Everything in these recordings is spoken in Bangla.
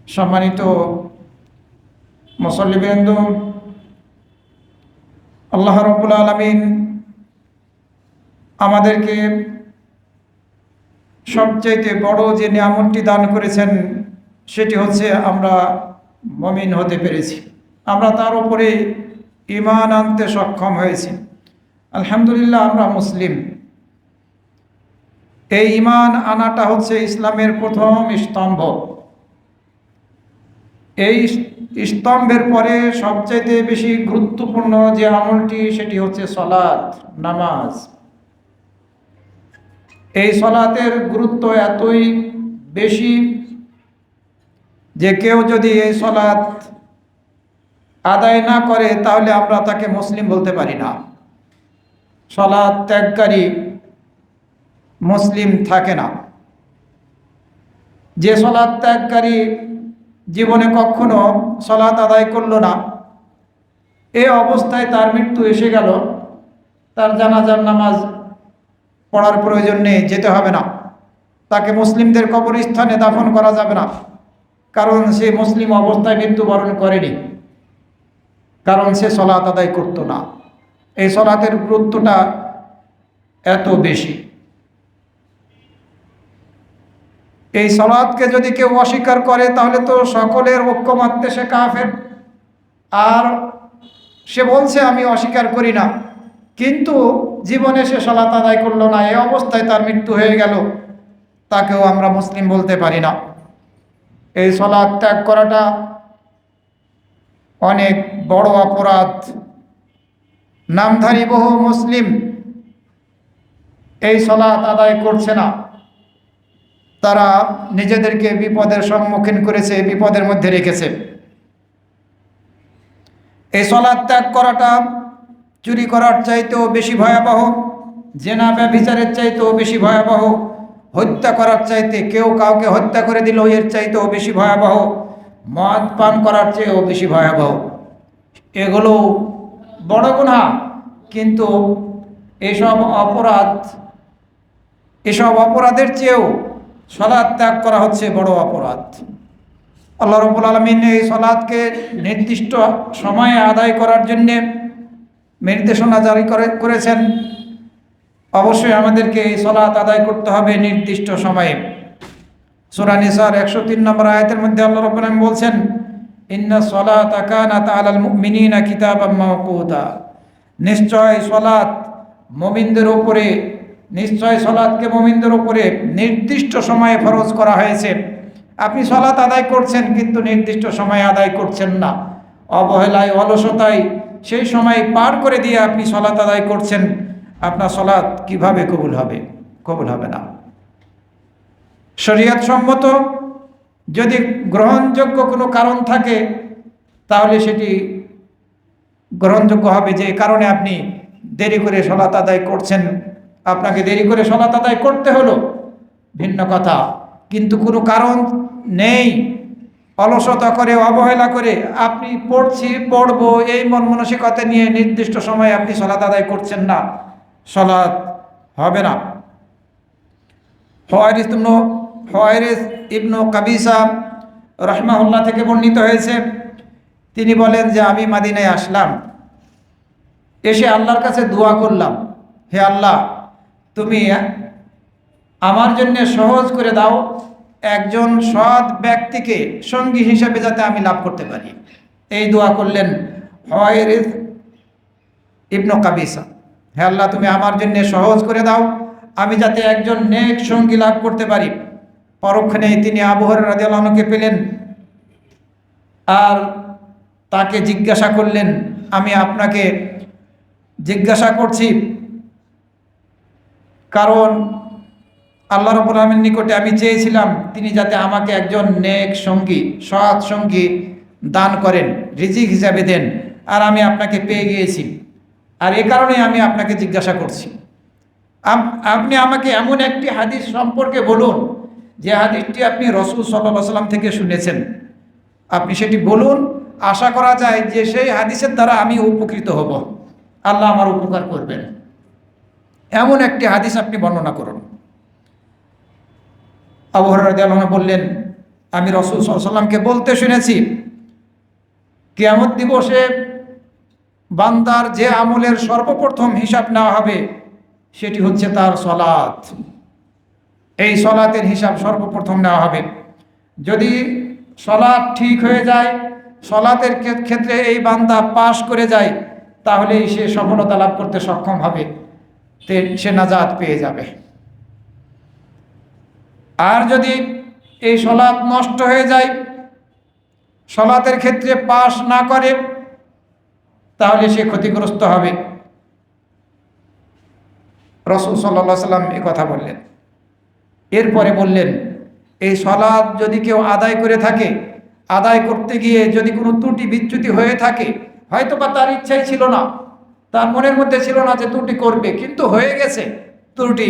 সম্মানিত মুসল্লিবৃন্দ, আল্লাহ রাব্বুল আলামিন আমাদেরকে সবচাইতে বড় যে নিয়ামতটি দান করেছেন সেটি হচ্ছে আমরা মুমিন হতে পেরেছি। আমরা তার উপরে ঈমান আনতে সক্ষম হয়েছি। আলহামদুলিল্লাহ, আমরা মুসলিম। এই ঈমান আনাটা হচ্ছে ইসলামের প্রথম স্তম্ভ। এই স্তম্ভের পরে সবচাইতে বেশি গুরুত্বপূর্ণ যে আমলটি সেটি হচ্ছে সালাত, নামাজ। এই সালাতের গুরুত্ব এতই বেশি যে কেউ যদি এই সালাত আদায় না করে তাহলে আমরা তাকে মুসলিম বলতে পারি না। সালাত ত্যাগকারী মুসলিম থাকে না। যে সালাত ত্যাগকারী জীবনে কখনো সালাত আদায় করলো না, এই অবস্থায় তার মৃত্যু এসে গেল, তার জানাজার নামাজ পড়ার প্রয়োজন নেই, যেতে হবে না। তাকে মুসলিমদের কবরস্থানে দাফন করা যাবে না, কারণ সে মুসলিম অবস্থায় মৃত্যুবরণ করেনি, কারণ সে সালাত আদায় করতো না। এই সালাতের গুরুত্বটা এত বেশি। এই সালাতকে যদি কেউ অস্বীকার করে তাহলে তো সকলের ঐক্যমত্যে সে কাফের। আর সে বলছে আমি অস্বীকার করি না, কিন্তু জীবনে সে সালাত আদায় করলো না, এই অবস্থায় তার মৃত্যু হয়ে গেল, তাকেও আমরা মুসলিম বলতে পারি না। এই সালাত ত্যাগ করাটা অনেক বড় অপরাধ। নামধারী বহু মুসলিম এই সালাত আদায় করছে না, তারা নিজেদেরকে বিপদের সম্মুখীন করেছে, বিপদের মধ্যে রেখেছে। এই সালাত ত্যাগ করাটা চুরি করার চাইতেও বেশি ভয়াবহ, জেনা ব্যভিচারের চাইতেও বেশি ভয়াবহ, হত্যা করার চাইতে, কেউ কাউকে হত্যা করে দিল এর চাইতেও বেশি ভয়াবহ, মদ পান করার চেয়েও বেশি ভয়াবহ। এগুলো বড় গুনাহ, কিন্তু এসব অপরাধের চেয়েও সালাত ত্যাগ করা হচ্ছে বড় অপরাধ। আল্লাহ রাব্বুল আলামিন এই সালাতকে নির্দিষ্ট সময়ে আদায় করার জন্য নির্দেশনা জারি করেছেন। অবশ্যই আমাদেরকে এই সালাত আদায় করতে হবে নির্দিষ্ট সময়ে। সূরা নিসার 103 নম্বর আয়াতের মধ্যে আল্লাহ রাব্বুল আলামিন বলছেন, ইন্না সালাতা কানাত আলাল মুমিনিনা কিতাবাম মাওকুতা। নিশ্চয় সালাতকে মুমিনদের উপরে নির্দিষ্ট সময়ে ফরজ করা হয়েছে। আপনি সালাত আদায় করছেন কিন্তু নির্দিষ্ট সময়ে আদায় করছেন না, অবহেলায়, অলসতায় সেই সময় পার করে দিয়ে আপনি সালাত আদায় করছেন। আপনার সালাত কিভাবে কবুল হবে? কবুল হবে না। শরীয়ত সম্মত যদি গ্রহণযোগ্য কোনো কারণ থাকে তাহলে সেটি গ্রহণযোগ্য হবে, যে কারণে আপনি দেরি করে সালাত আদায় করছেন। আপনাকে দেরি করে সালাত আদায় করতে হলো, ভিন্ন কথা। কিন্তু কোনো কারণ নেই, অলসতা করে, অবহেলা করে আপনি পড়বো এই মন মানসিকতা নিয়ে নির্দিষ্ট সময়ে আপনি সালাত আদায় করছেন না, সালাত হবে না। হুয়াইরিস ইবনু কাবিসা রাহিমাহুল্লাহ থেকে বর্ণিত হয়েছে, তিনি বলেন যে আমি মদিনায় আসলাম, এসে আল্লাহর কাছে দোয়া করলাম, হে আল্লাহ, তুমি আমার জন্য সহজ করে দাও একজন সৎ ব্যক্তিকে সঙ্গী হিসেবে যাতে আমি লাভ করতে পারি। এই দোয়া করলেন হুয়াইরিস ইবনু কাবিসা, হে আল্লাহ, তুমি আমার জন্য সহজ করে দাও আমি যাতে একজন নেক সঙ্গী লাভ করতে পারি। পরক্ষণেই তিনি আবু হুরায়রা রাদিয়াল্লাহু আনহুকে পেলেন আর তাকে জিজ্ঞাসা করলেন, আমি আপনাকে জিজ্ঞাসা করছি কারণ আল্লাহ রাব্বুল আলামিনের নিকটে আমি চেয়েছিলাম তিনি যাতে আমাকে একজন নেক সঙ্গী, সৎ সঙ্গী দান করেন, রিজিক হিসাবে দেন, আর আমি আপনাকে পেয়ে গিয়েছি। আর এ কারণে আমি আপনাকে জিজ্ঞাসা করছি, আপনি আমাকে এমন একটি হাদিস সম্পর্কে বলুন যে হাদিসটি আপনি রাসূল সাল্লাল্লাহু আলাইহি ওয়াসাল্লাম থেকে শুনেছেন। আপনি সেটি বলুন, আশা করা যায় যে সেই হাদিসের দ্বারা আমি উপকৃত হব, আল্লাহ আমার উপকার করবেন। এমন একটি হাদিস আপনি বর্ণনা করুন। আবু হুরায়রা রাদিয়াল্লাহু আনহু বললেন, আমি রাসূল সাল্লাল্লাহু আলাইহি ওয়াসাল্লামকে বলতে শুনেছি, কিয়ামত দিবসে বান্দার যে আমলের সর্বপ্রথম হিসাব নেওয়া হবে সেটি হচ্ছে তার সলাত। এই সলাতের হিসাব সর্বপ্রথম নেওয়া হবে। যদি সলাত ঠিক হয়ে যায়, সলাতের ক্ষেত্রে এই বান্দা পাশ করে যায়, তাহলেই সে সফলতা লাভ করতে সক্ষম হবে, সে নাজাত পেয়ে যাবে। আর যদি এই সলাত নষ্ট হয়ে যায়, সলাতের ক্ষেত্রে পাশ না করে, তাহলে সে ক্ষতিগ্রস্ত হবে। রাসূল সাল্লাল্লাহু আলাইহি ওয়াসাল্লাম এই কথা বললেন। এরপরে বললেন, এই সলাত যদি কেউ আদায় করে থাকে, আদায় করতে গিয়ে যদি কোনো ত্রুটি বিচ্যুতি হয়ে থাকে, হয়তো বা তার ইচ্ছাই ছিল না, তার মনের মধ্যে ছিল না যে ত্রুটি করবে, কিন্তু হয়ে গেছে ত্রুটি।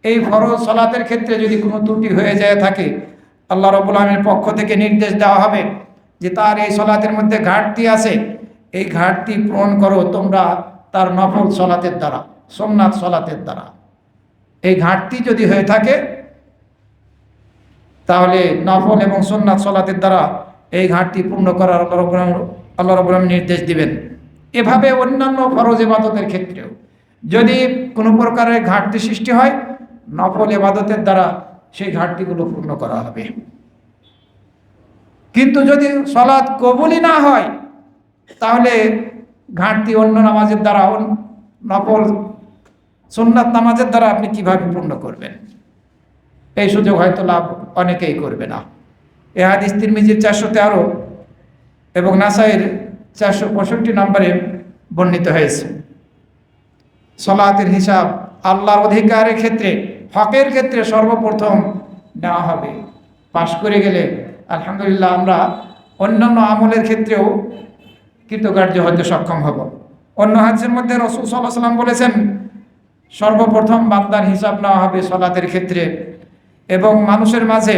এই ফরজ সলাতের ক্ষেত্রে যদি কোনো ত্রুটি হয়ে যায় থাকে, আল্লাহ রাব্বুল আলামিনের পক্ষ থেকে নির্দেশ দেওয়া হবে যে তার এই সলাতের মধ্যে ঘাটতি আছে, এই ঘাটতি পূরণ করো তোমরা তার নফল সলাতের দ্বারা, সুন্নাত সলাতের দ্বারা। এই ঘাটতি যদি হয়ে থাকে, তাহলে নফল এবং সুন্নাত সলাতের দ্বারা এই ঘাটতি পূর্ণ করার আল্লাহ রাব্বুল আলামিন নির্দেশ দিবেন। এভাবে অন্যান্য ফরজ ইবাদতের ক্ষেত্রেও যদি কোনো প্রকারের ঘাটতি সৃষ্টি হয়, নফল ইবাদতের দ্বারা সেই ঘাটতিগুলো পূর্ণ করা হবে। কিন্তু যদি সলাৎ কবুলই না হয়, তাহলে ঘাটতি অন্য নামাজের দ্বারা, নফল সুন্নাত নামাজের দ্বারা আপনি কিভাবে পূর্ণ করবেন? এই সুযোগ হয়তো লাভ অনেকেই করবে না। এ হাদিস তিরমিজির 413 এবং নাসাইর 465 নম্বরে বর্ণিত হয়েছে। সলাতের হিসাব আল্লাহর অধিকারের ক্ষেত্রে, হকের ক্ষেত্রে সর্বপ্রথম নেওয়া হবে। পাশ করে গেলে আলহামদুলিল্লাহ আমরা অন্যান্য আমলের ক্ষেত্রেও কৃতকার্য হতে সক্ষম হব। অন্য হাদিসের মধ্যে রাসূল সাল্লাল্লাহু আলাইহি ওয়াসাল্লাম বলেছেন, সর্বপ্রথম বান্দার হিসাব নেওয়া হবে সলাতের ক্ষেত্রে, এবং মানুষের মাঝে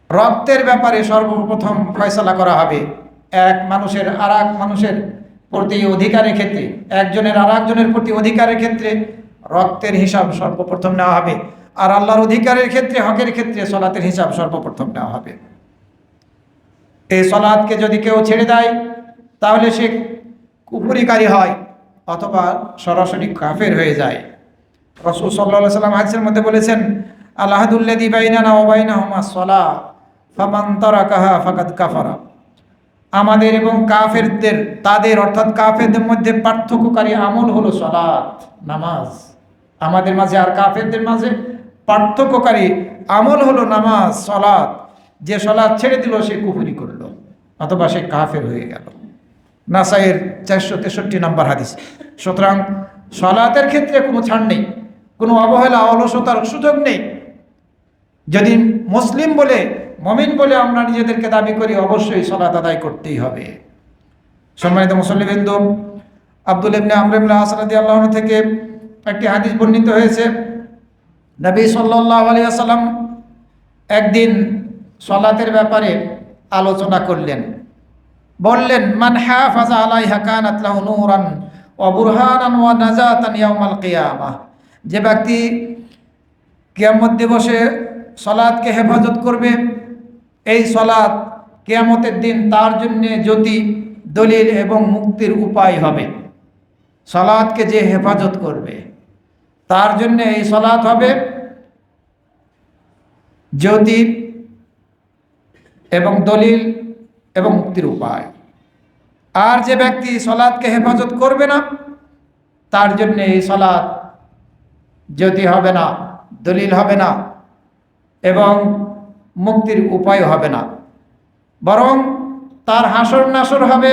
রক্তের ব্যাপারে সর্বপ্রথম ফয়সালা করা হবে। এক মানুষের আর এক মানুষের প্রতি অধিকারের ক্ষেত্রে, একজনের আর একজনের প্রতি অধিকারের ক্ষেত্রে রক্তের হিসাব সর্বপ্রথম নেওয়া হবে। আর আল্লাহর অধিকারের ক্ষেত্রে, হকের ক্ষেত্রে সলাতের হিসাব সর্বপ্রথম নেওয়া হবে। এই সলাতকে যদি কেউ ছেড়ে দেয়, তাহলে সে কুফরিকারী হয় অথবা সরাসরি কাফের হয়ে যায়। রাসূল সাল্লাল্লাহু আলাইহি ওয়াসাল্লাম হাদিসের মধ্যে বলেছেন, আল আহাদুল্লাযী বাইনানা ওয়া বাইনাহুমা সলাহ ফামান তারাকাহা ফাকাদ কাফারা। আমাদের এবং কাফেরদের, তাদের অর্থাৎ কাফেরদের মধ্যে পার্থক্যকারী আমল হলো সলাত, নামাজ। আমাদের মাঝে আর কাফেরদের মাঝে পার্থক্যকারী আমল হলো নামাজ, সলাত। যে সলাত ছেড়ে দিল সে কুফরি করলো অথবা সে কাফের হয়ে গেল। নাসাইয়ের 463 নম্বর হাদিস। সুতরাং সলাতের ক্ষেত্রে কোনো ছাড় নেই, কোনো অবহেলা অলসতার সুযোগ নেই। যদি মুসলিম বলে, মুমিন বলে আমরা নিজেদেরকে দাবি করি, অবশ্যই সলাত আদায় করতেই হবে। সম্মানিত মুসল্লিবৃন্দ, আব্দুল ইবনে আমর ইবনে আস রাদিয়াল্লাহু আনহু থেকে একটি হাদিস বর্ণিত হয়েছে। নবী সাল্লাল্লাহু আলাইহি ওয়াসাল্লাম একদিন সলাতের ব্যাপারে আলোচনা করলেন। বললেন, মান হাফাযা আলাইহা কানাত লাহু নূরান ওয়া বুরহানান ওয়া নাজাতান ইয়াউমাল কিয়ামাহ। যে ব্যক্তি কিয়ামত দিবসে সলাতকে হেফাজত করবে, এই সলাত কিয়ামতের দিন তার জন্য জ্যোতি, দলিল এবং মুক্তির উপায় হবে। সলাতকে যে হেফাজত করবে তার জন্য এই সলাত হবে জ্যোতি এবং দলিল এবং মুক্তির উপায়। আর যে ব্যক্তি সলাতকে হেফাজত করবে না, তার জন্য এই সলাত জ্যোতি হবে না, দলিল হবে না এবং মুক্তির উপায় হবে না, বরং তার হাসর নাসর হবে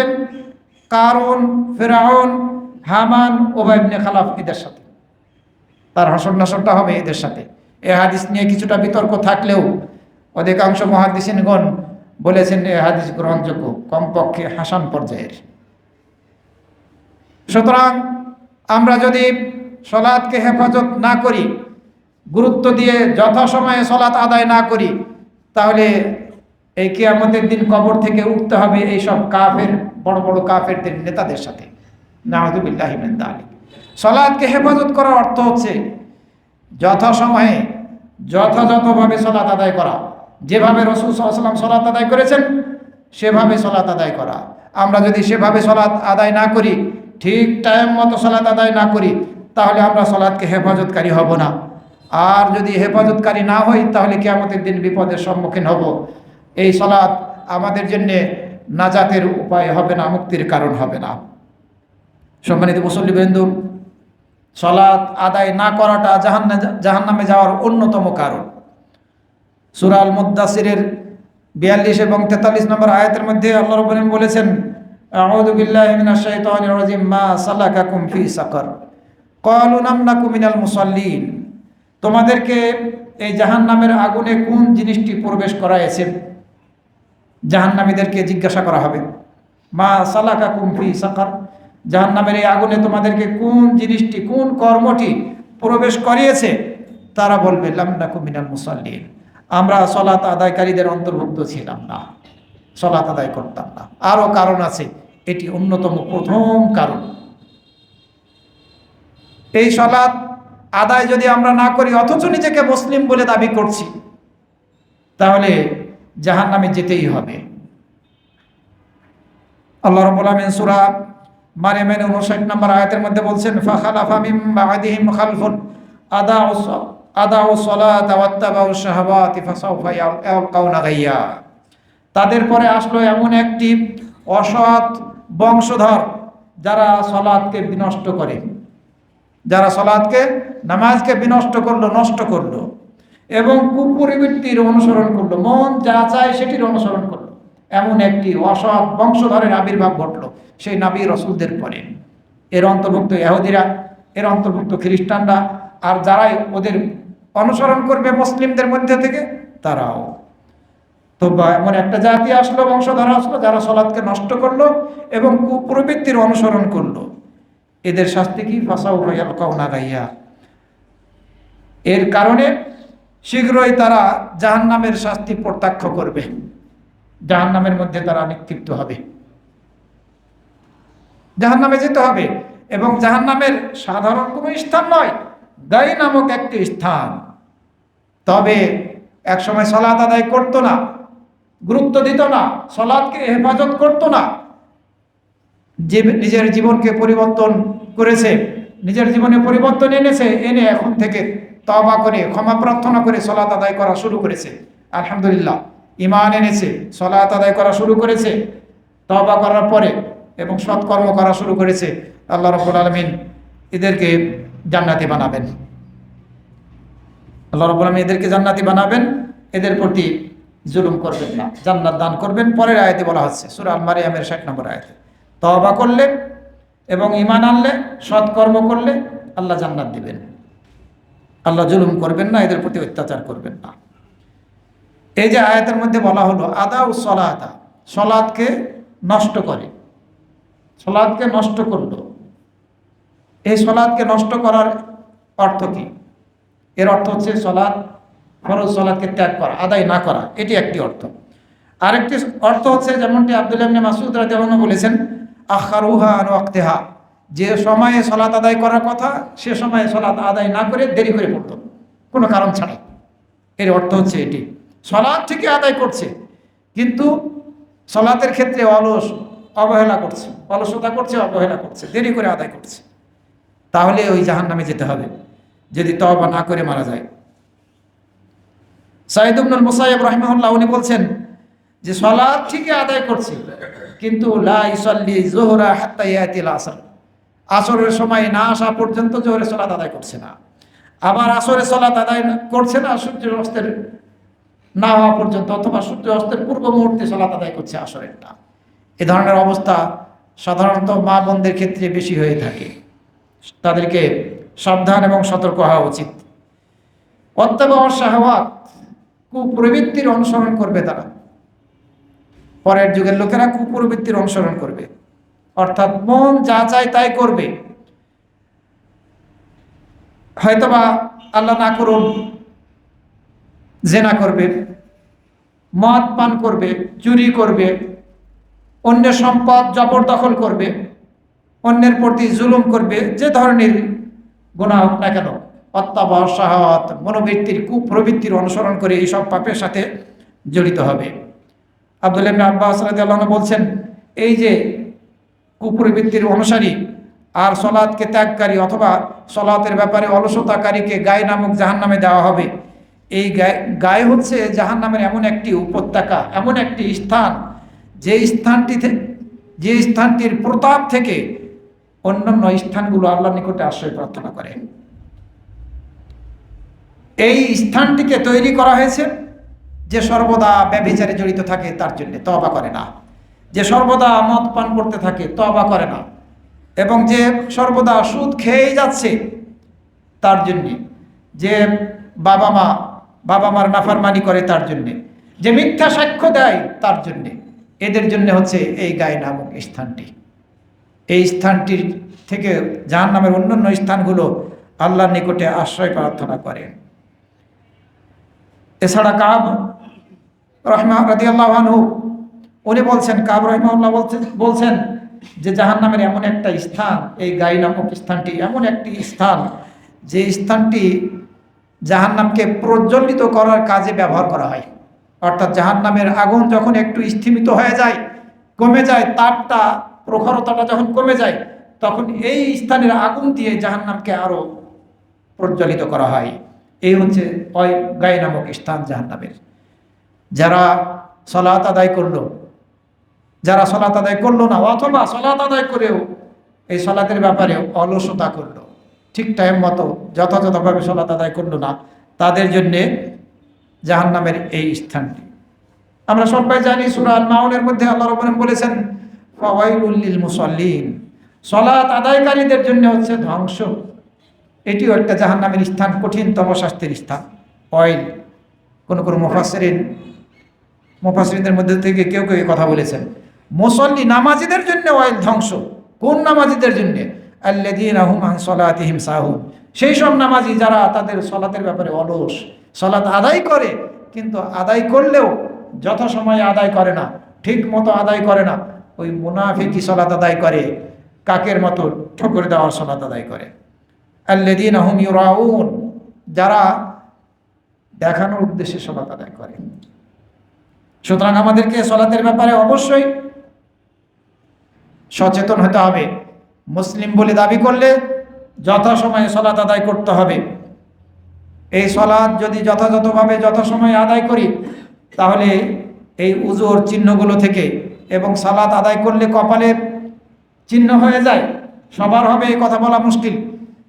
কারুন, ফিরআউন, হামান, উবাই ইবনে খালাফ এদের সাথে। তার হাসর নাসরটা হবে এদের সাথে। এ হাদিস নিয়ে কিছুটা বিতর্ক থাকলেও অধিকাংশ মুহাদ্দিসিনগণ বলেছেন এ হাদিস গ্রহণযোগ্য, কমপক্ষে হাসান পর্যায়ের। সুতরাং আমরা যদি সলাতকে হেফাজত না করি, গুরুত্ব দিয়ে যথাসময়ে সলাত আদায় না করি, তাহলে এই কিয়ামতের দিন কবর থেকে উঠতে হবে এইসব কাফের, বড় বড় কাফেরদের নেতাদের সাথে। নাউযুবিল্লাহি মিন যালিক। সলাতকে হেফাজত করার অর্থ হচ্ছে যথাসময়ে যথাযথভাবে সলাত আদায় করা, যেভাবে রাসূল সাল্লাল্লাহু আলাইহি ওয়াসাল্লাম সালাত আদায় করেছেন সেভাবে সালাত আদায় করা। আমরা যদি সেভাবে সালাত আদায় না করি, ঠিক টাইম মতো সালাত আদায় না করি, তাহলে আমরা সালাতকে হেফাজতকারী হব না। আর যদি হেফাজতকারী না হই, তাহলে কিয়ামতের দিন বিপদের সম্মুখীন হব। এই সালাত আমাদের জন্য নাজাতের উপায় হবে না, মুক্তির কারণ হবে না। সম্মানিত মুসল্লিবৃন্দ, সালাত আদায় না করাটা জাহান্নামে যাওয়ার অন্যতম কারণ। সূরা আল মুদ্দাসিরের 42 এবং 43 নম্বর আয়াতের মধ্যে আল্লাহ রাব্বুল আলামিন বলেছেন, আউযু বিল্লাহি মিনাশ শাইতানির রাজিম, মা সালাকাকুম ফি সাকার ক্বালু লাম নাকু মিনাল মুসাল্লিন। তোমাদেরকে এই জাহান্নামের আগুনে কোন জিনিসটি প্রবেশ করাইছে? জাহান্নামীদেরকে জিজ্ঞাসা করা হবে, মা সালাকাকুম ফি সাকার, জাহান্নামের এই আগুনে তোমাদেরকে কোন জিনিসটি, কোন কর্মটি প্রবেশ করিয়েছে? তারা বলবে, লাম নাকু মিনাল মুসাল্লিন, আমরা সালাত আদায়কারীদের অন্তর্ভুক্ত ছিলাম না, সালাত আদায় করতাম না। আরও কারণ আছে, এটি অন্যতম প্রথম কারণ। এই সালাত আদায় যদি আমরা না করি, অথচ নিজেকে মুসলিম বলে দাবি করছি, তাহলে জাহান্নামে যেতেই হবে। আল্লাহ রাব্বুল আলামিন সূরা মারইয়ামের 59 নম্বর আয়াতের মধ্যে বলছেন, ফাখালাফা মিন বা'দিহিম খালফুন আদাউ সালাতা ওয়াত্তাবাউ শাহাওয়াতি ফাসাউফা ইয়ালকাউনা গাইয়া। তাদের পরে আসলো এমন একটি অসৎ বংশধর, যারা সালাতকে বিনষ্ট করে, যারা সালাতকে, নামাজকে বিনষ্ট করলো, নষ্ট করলো, এবং কুপ্রবৃত্তির অনুসরণ করলো, মন যা চায় সেটির অনুসরণ করলো। এমন একটি অসৎ বংশধরের আবির্ভাব ঘটলো সেই নবী রাসূলদের পরে। এর অন্তর্ভুক্ত ইহুদিরা, এর অন্তর্ভুক্ত খ্রিস্টানরা, আর যারাই ওদের অনুসরণ করবে মুসলিমদের মধ্যে থেকে, তারাও। তো এমন একটা জাতি আসলো, বংশধর আসলো, যারা সালাতকে নষ্ট করলো এবং কুপ্রবৃত্তির অনুসরণ করলো। এদের শাস্তি কি? ফাসাউফা ইয়ালকাউনা গাইয়া। এর কারণে শীঘ্রই তারা জাহান্নামের শাস্তি প্রত্যক্ষ করবে, জাহান্নামের মধ্যে তারা নিক্ষিপ্ত হবে, জাহান্নামে যেতে হবে। এবং জাহান্নামের সাধারণ কোনো স্থান নয়, গাই নামক একটি স্থান। তবে একসময় সালাত আদায় করতো না, গুরুত্ব দিত না, সালাতকে হেফাজত করতো না, যে নিজের জীবনকে পরিবর্তন করেছে, নিজের জীবনে পরিবর্তন এনেছে, এনে এখন থেকে তওবা করে, ক্ষমা প্রার্থনা করে সালাত আদায় করা শুরু করেছে। আলহামদুলিল্লাহ, ঈমান এনেছে, সালাত আদায় করা শুরু করেছে, তওবা করার পরে, এবং সৎকর্ম করা শুরু করেছে। আল্লাহ রাব্বুল আলামিন এদেরকে জান্নাতি বানাবেন। আল্লাহ রাব্বুল আলামিন এদেরকে জান্নাতি বানাবেন, এদের প্রতি জুলুম করবেন না, জান্নাত দান করবেন। পরের আয়াতে বলা হচ্ছে, সূরা আল মারইয়ামের 60 নম্বর আয়াতে, তওবা করলে এবং ঈমান আনলে, সৎকর্ম করলে আল্লাহ জান্নাত দিবেন। আল্লাহ জুলুম করবেন না, এদের প্রতি অত্যাচার করবেন না। এই যে আয়াতের মধ্যে বলা হলো আদাউ সালাতা, সালাতকে নষ্ট করে, সালাতকে নষ্ট করলো। এই সালাতকে নষ্ট করার অর্থ কি? এর অর্থ হচ্ছে সালাত, ফরজ সালাতকে ত্যাগ করা, আদায় না করা, এটি একটি অর্থ। আরেকটি অর্থ হচ্ছে, যেমনটি আব্দুল্লাহ ইবনে মাসউদ রাদিয়াল্লাহু আনহু বলেছেন, আখারুহা আন ওয়াক্তিহা, যে সময়ে সালাত আদায় করার কথা সে সময়ে সালাত আদায় না করে দেরি করে পড়তো, কোনো কারণ ছাড়াই। এর অর্থ হচ্ছে এটি, সালাত ঠিকই আদায় করছে, কিন্তু সালাতের ক্ষেত্রে অবহেলা করছে, অলসতা করছে, অবহেলা করছে, দেরি করে আদায় করছে। তাহলে ওই জাহান্নামে যেতে হবে, যদি তওবা না করে মারা যায়। সাঈদ ইবনুল মুসাইয়্যিব রাহিমাহুল্লাহ উনি বলছেন যে সালাত ঠিকই আদায় করছে, কিন্তু লা ইসাল্লি যুহরা হাত্তা ইয়াতিল আসর, আসরের সময় না আসা পর্যন্ত জোহরের সালাত আদায় করছে না, আবার আসরের সালাত আদায় করছে না সূর্য অস্তের না হওয়া পর্যন্ত, অথবা সূর্য অস্তের পূর্ব মুহূর্তে সালাত আদায় করছে আসরেরটা। এ ধরনের অবস্থা সাধারণত মা বোনদের ক্ষেত্রে বেশি হয়ে থাকে, তাদেরকে সাবধান এবং সতর্ক হওয়া উচিত। ওয়াত্তাবাউ শাহাওয়াত, কুপ্রবৃত্তির অনুসরণ করবে তারা, পরের যুগের লোকেরা কুপ্রবৃত্তির অনুসরণ করবে, অর্থাৎ মন যা চায় তাই করবে। হয়তোবা আল্লাহ না করুন জেনা করবে, মদ পান করবে, চুরি করবে, অন্যের সম্পদ জবরদখল করবে, অন্যের প্রতি জুলুম করবে, যে ধরনের গুনাহ হোক না কেন, অত্যাবাউ শাহাওয়াত, মনোবৃত্তির কুপ্রবৃত্তির অনুসরণ করে এইসব পাপের সাথে জড়িত হবে। আব্দুল্লাহ ইবনে আব্বাস রাদিয়াল্লাহু আনহু বলছেন, এই যে কুপুরবৃত্তির অনুসারী আর সলাৎকে ত্যাগকারী অথবা সলাতের ব্যাপারে অলসতাকারীকে গায়ে নামক জাহান্নামে দেওয়া হবে। এই গায়ে হচ্ছে জাহান্নামের এমন একটি উপত্যকা, এমন একটি স্থান যে স্থানটির প্রতাপ থেকে অন্যান্য স্থানগুলো আল্লাহর নিকটে আশ্রয় প্রার্থনা করে। এই স্থানটিকে তৈরি করা হয়েছে যে সর্বদা ব্যভিচারে জড়িত থাকে তার জন্য, তওবা করে না। যে সর্বদা মদ পান করতে থাকে, তওবা করে না। এবং যে সর্বদা সুদ খেয়েই যাচ্ছে তার জন্যে, যে বাবা মার নাফরমানি করে তার জন্যে, যে মিথ্যা সাক্ষ্য দেয় তার জন্যে, এদের জন্য হচ্ছে এই গায়ে নামক স্থানটি। এই স্থানটির থেকে জাহান্নামের অন্যান্য স্থানগুলো আল্লাহর নিকটে আশ্রয় প্রার্থনা করে। এছাড়া কাব রাদিয়াল্লাহু আনহু উনি বলছেন, কাব রাহিমাহুল্লাহ বলছেন যে জাহান্নামের এমন একটা স্থান, এই গায়ে নামক স্থানটি এমন একটি স্থান যে স্থানটি জাহান্নামকে প্রজ্বলিত করার কাজে ব্যবহার করা হয়। অর্থাৎ জাহান্নামের আগুন যখন একটু স্থিমিত হয়ে যায়, কমে যায়, তাপটা প্রখরতাটা যখন কমে যায়, তখন এই স্থানের আগুন দিয়ে জাহান্নামকে আরো প্রজ্বলিত করা হয়। এই হচ্ছে ওই গায়ে নামক স্থান জাহান্নামের। যারা সলাত আদায় করলো, যারা সলাত আদায় করলো না, অথবা সলাত আদায় করেও এই সলাতের ব্যাপারে অলসতা করলো, ঠিক টাইম মতো যথাযথভাবে সলাত আদায় করলো না, তাদের জন্যে জাহান্নামের এই স্থানটি। আমরা সবাই জানি সূরা আল মাউনের মধ্যে আল্লাহ রাব্বুল আলামিন বলেছেন, ফাওয়াইলুল লিল মুসাল্লিন, সলাত আদায়কারীদের জন্য হচ্ছে ধ্বংস। এটিও একটা জাহান্নামের স্থান, কঠিনতম শাস্তির স্থান। ওয়াইল, কোন মুফাসসিরিনদের মধ্যে থেকে কেউ কেউ কথা বলেছেন, মুসল্লি নামাজীদের জন্য ওয়াইল ধ্বংস। কোন নামাজীদের জন্য? আল্লাযীনা হুম আন সলাতিহিম সাহুন, সেই সব নামাজি যারা তাদের সলাতের ব্যাপারে অলস, সলাত আদায় করে কিন্তু আদায় করলেও যথাসময়ে আদায় করে না, ঠিক মতো আদায় করে না। ওই মুনাফিকি সলাত আদায় করে, কাকের মতো ঠোকর দেওয়ার সলাত আদায় করে। আল্লাযীনা হুম ইউরাউন, যারা দেখানোর উদ্দেশ্যে সলাত আদায় করে। সুতরাং আমাদেরকে সলাতের ব্যাপারে অবশ্যই সচেতন হতে হবে। মুসলিম বলে দাবি করলে যথাসময়ে সলাত আদায় করতে হবে। এই সলাত যদি যথাযথভাবে যথাসময়ে আদায় করি, তাহলে এই উজুর চিহ্নগুলো থেকে, এবং সালাত আদায় করলে কপালের চিহ্ন হয়ে যায়, সবার হবে এই কথা বলা মুশকিল,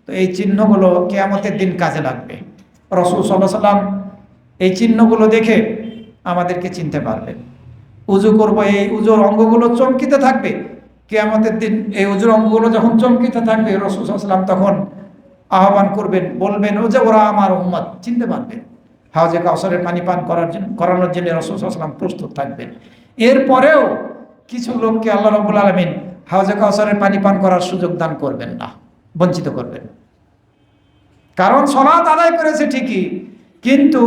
তো এই চিহ্নগুলো কিয়ামতের দিন কাজে লাগবে। রাসূল সাল্লাল্লাহু আলাইহি ওয়াসাল্লাম এই চিহ্নগুলো দেখে আমাদেরকে চিনতে পারবেন। উজু করব, এই উজুর অঙ্গগুলো চমকিতে থাকবে। কিয়ামতের দিন এই উজুর অঙ্গগুলো যখন চমকিতে থাকবে, রাসূল সাল্লাল্লাহু আলাইহি ওয়াসাল্লাম তখন আহ্বান করবেন, বলবেন, ও যে ওরা আমার উম্মত, চিনতে পারবেন। হাউজে কাউসারের পানি পান করানোর জন্য রাসূল সাল্লাল্লাহু আলাইহি ওয়াসাল্লাম প্রস্তুত থাকবেন। এরপরেও কিছু লোককে আল্লাহ রাব্বুল আলামিন হাউজে কাউসারের পানি পান করার সুযোগ দান করবেন না, বঞ্চিত করবেন। কারণ সলাত আদায় করেছে ঠিকই, কিন্তু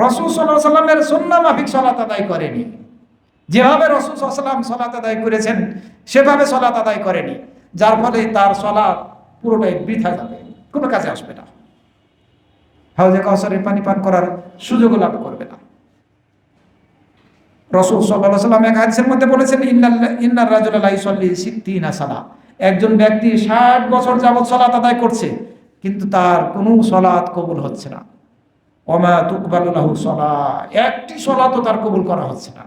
রাসূল সাল্লাল্লাহু আলাইহি ওয়াসাল্লামের সুন্নাহ মাফিক সলাত আদায় করেনি। যেভাবে রাসূল সাল্লাল্লাহু আলাইহি ওয়াসাল্লাম সলাত আদায় করেছেন সেভাবে সলাত আদায় করেনি, যার ফলে তার সলাত পুরোটাই বৃথা যাবে, কোনো কাজে আসবে না। হাউজে কাউসারের পানি পান করার সুযোগ লাভ করবে না। রাসূল সাল্লাল্লাহু আলাইহি ওয়াসাল্লাম এক হাদিসের মধ্যে বলেছেন, ইন্নার রাজুলা লা ইউসাল্লি 60 সালাহ, একজন ব্যক্তি 60 বছর যাবত সালাত আদায় করছে কিন্তু তার কোনো সালাত কবুল হচ্ছে না। ওমা তুকবালু লাহু সালাহ, একটি সালাতও তার কবুল করা হচ্ছে না।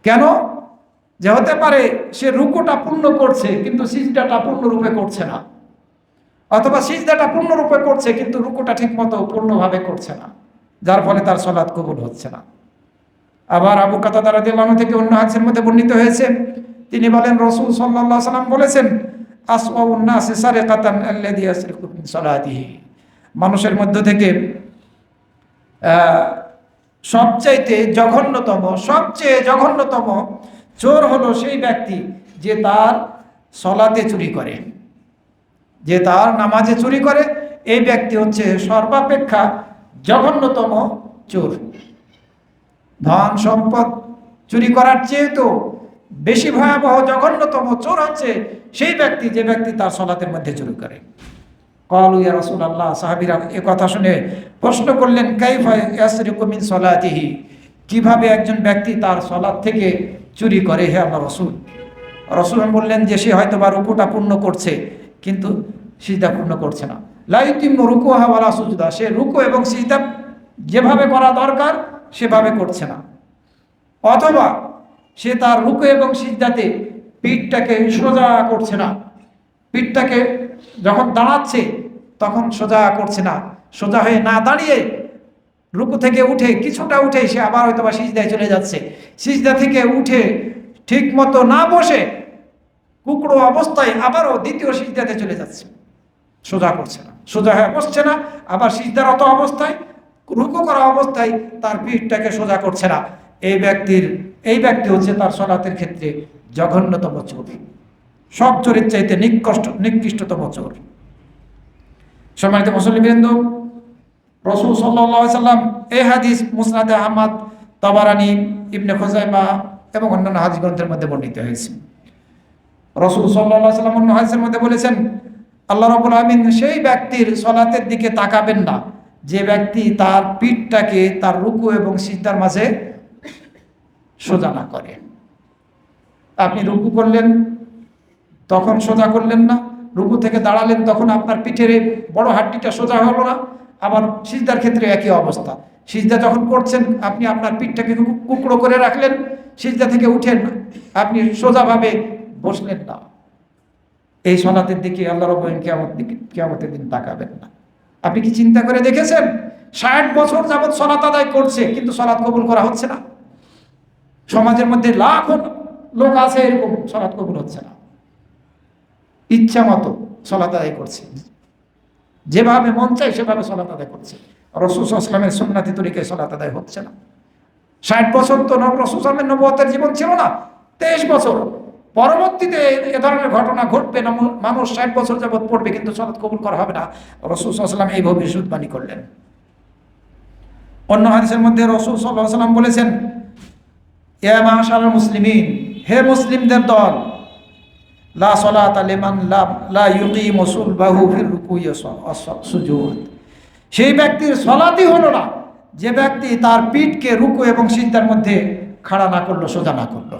কেন? যে হতে পারে সে রুকুটা পূর্ণ করছে কিন্তু সিজদাটা পূর্ণরূপে করছে না, অথবা সিজদাটা পূর্ণরূপে করছে কিন্তু রুকুটা ঠিকমতো পূর্ণভাবে করছে না, যার ফলে তার সালাত কবুল হচ্ছে না। আবার আবু কাতাদা রাদিয়াল্লাহু আনহু থেকে অন্য হাদিসের মধ্যে বর্ণিত হয়েছে, তিনি বলেন, রাসূল সাল্লাল্লাহু আলাইহি ওয়াসাল্লাম বলেছেন, আসওয়াউন নাসি সারিকাতান আল্লাযী ইয়াসরিকু মিন সালাতিহি, মানুষের মধ্য থেকে সবচেয়ে জঘন্যতম চোর হলো সেই ব্যক্তি যে তার সলাতে চুরি করে, যে তার নামাজে চুরি করে। এই ব্যক্তি হচ্ছে সর্বাপেক্ষা জঘন্যতম চোর। ধন সম্পদ চুরি করার চেয়ে তো বেশি ভয়াবহ জঘন্যতম চোর হচ্ছে সেই ব্যক্তি যে ব্যক্তি তার সলাতের মধ্যে চুরি করে। ক্বালু ইয়া রাসূলুল্লাহ, সাহাবীরা এই কথা শুনে প্রশ্ন করলেন, কাইফা ইয়াসরিকু মিন সালাতিহি, কিভাবে একজন ব্যক্তি তার সালাত থেকে চুরি করে হে আল্লাহর রাসূল। রাসূল বললেন যে সে হয়তো বা রুকুটা পূর্ণ করছে কিন্তু সিজদা পূর্ণ করছে না। লা ইউতিম্মু রুকুহা ওয়ালা সুজদা, সে রুকু এবং সিজদা যেভাবে করা দরকার সেভাবে করছে না। অথবা সে তার রুকু এবং সিজদাতে পিঠটাকে সোজা করছে না, পিঠটাকে যখন দাঁড়াচ্ছে তখন সোজা করছে না, সোজা হয়ে না দাঁড়িয়ে রুকু থেকে উঠে কিছুটা উঠে সে আবার হয়তো বা সিজদায় চলে যাচ্ছে, সিজদা থেকে উঠে ঠিক মতো না বসে কুকড়ো অবস্থায় আবারও দ্বিতীয় সিজদাতে চলে যাচ্ছে, সোজা করছে না, সোজা হয়ে বসছে না, আবার সিজদারত অবস্থায় রুকু করা অবস্থায় তার পিঠটাকে সোজা করছে না। এই ব্যক্তি হচ্ছে তার সালাতের ক্ষেত্রে জঘন্যতম চোর, সব চোরের চাইতে নিকৃষ্টতম চোর। সম্মানিত মুসলিমবৃন্দ, রাসূল সাল্লাল্লাহু আলাইহি সাল্লাম এই হাদিস মুসনাদে আহমদ, তাবারানী, ইবনে খুজাইমা এবং অন্যান্য হাদিস গ্রন্থের মধ্যে বর্ণিত হয়েছে। রাসূল সাল্লাল্লাহু আলাইহি সাল্লাম অন্য হাদিসের মধ্যে বলেছেন, আল্লাহ রাব্বুল আমিন সেই ব্যক্তির সালাতের দিকে তাকাবেন না যে ব্যক্তি তার পিঠটাকে তার রুকু এবং সিজদার মাঝে সোজা না করে। আপনি রুকু করলেন তখন সোজা করলেন না, রুকু থেকে দাঁড়ালেন তখন আপনার পিঠের বড় হাড্ডিটা সোজা হলো না। আবার সিজদার ক্ষেত্রে একই অবস্থা, সিজদা যখন করছেন আপনি আপনার পিঠটাকে কুকড়ো করে রাখলেন, সিজদা থেকে উঠেন আপনি সোজাভাবে বসলেন না। এই সালাতের দিকে আল্লাহ রাব্বুল আলামিন কিয়ামতের দিন তাকাবেন না। আপনি কি চিন্তা করে দেখেছেন 60 বছর যাবৎ সালাত আদায় করছে কিন্তু সালাত কবুল করা হচ্ছে না? সমাজের মধ্যে লাখো লোক আছে এরকম, সালাত কবুল হচ্ছে না, ইচ্ছা মতো সালাত আদায় করছে, যেভাবে মন চায় সেভাবে সালাত আদায় করছে। রাসূল সাল্লাল্লাহু আলাইহি ওয়াসাল্লামের সুন্নতি তরিকায় সালাত আদায় হচ্ছে না। 60 বছর তো রাসূল সাল্লাল্লাহু আলাইহি ওয়াসাল্লামের নবুয়তের জীবন ছিল না, 23 বছর। পরবর্তীতে এ ধরনের ঘটনা ঘটবে না, মানুষ 60 বছর যাবৎ পড়বে কিন্তু সালাত কবুল করা হবে না। রাসূল সাল্লাল্লাহু আলাইহি ওয়াসাল্লাম এই ভবিষ্যদ্বাণী করলেন। অন্য হাদিসের মধ্যে রাসূল সাল্লাল্লাহু আলাইহি ওয়াসাল্লাম বলেছেন, ইয়া মাশারাল মুসলিমিন, হে মুসলিমদের দল, লা সালাতা লিমান লা ইউকিমু সুলবাহু ফির রুকুই ওয়াস সুজুদ, সেই ব্যক্তির সালাতই হলো না যে ব্যক্তি তার পিঠকে রুকু এবং সিজদার মধ্যে খাড়া না করলো, সোজা না করলো,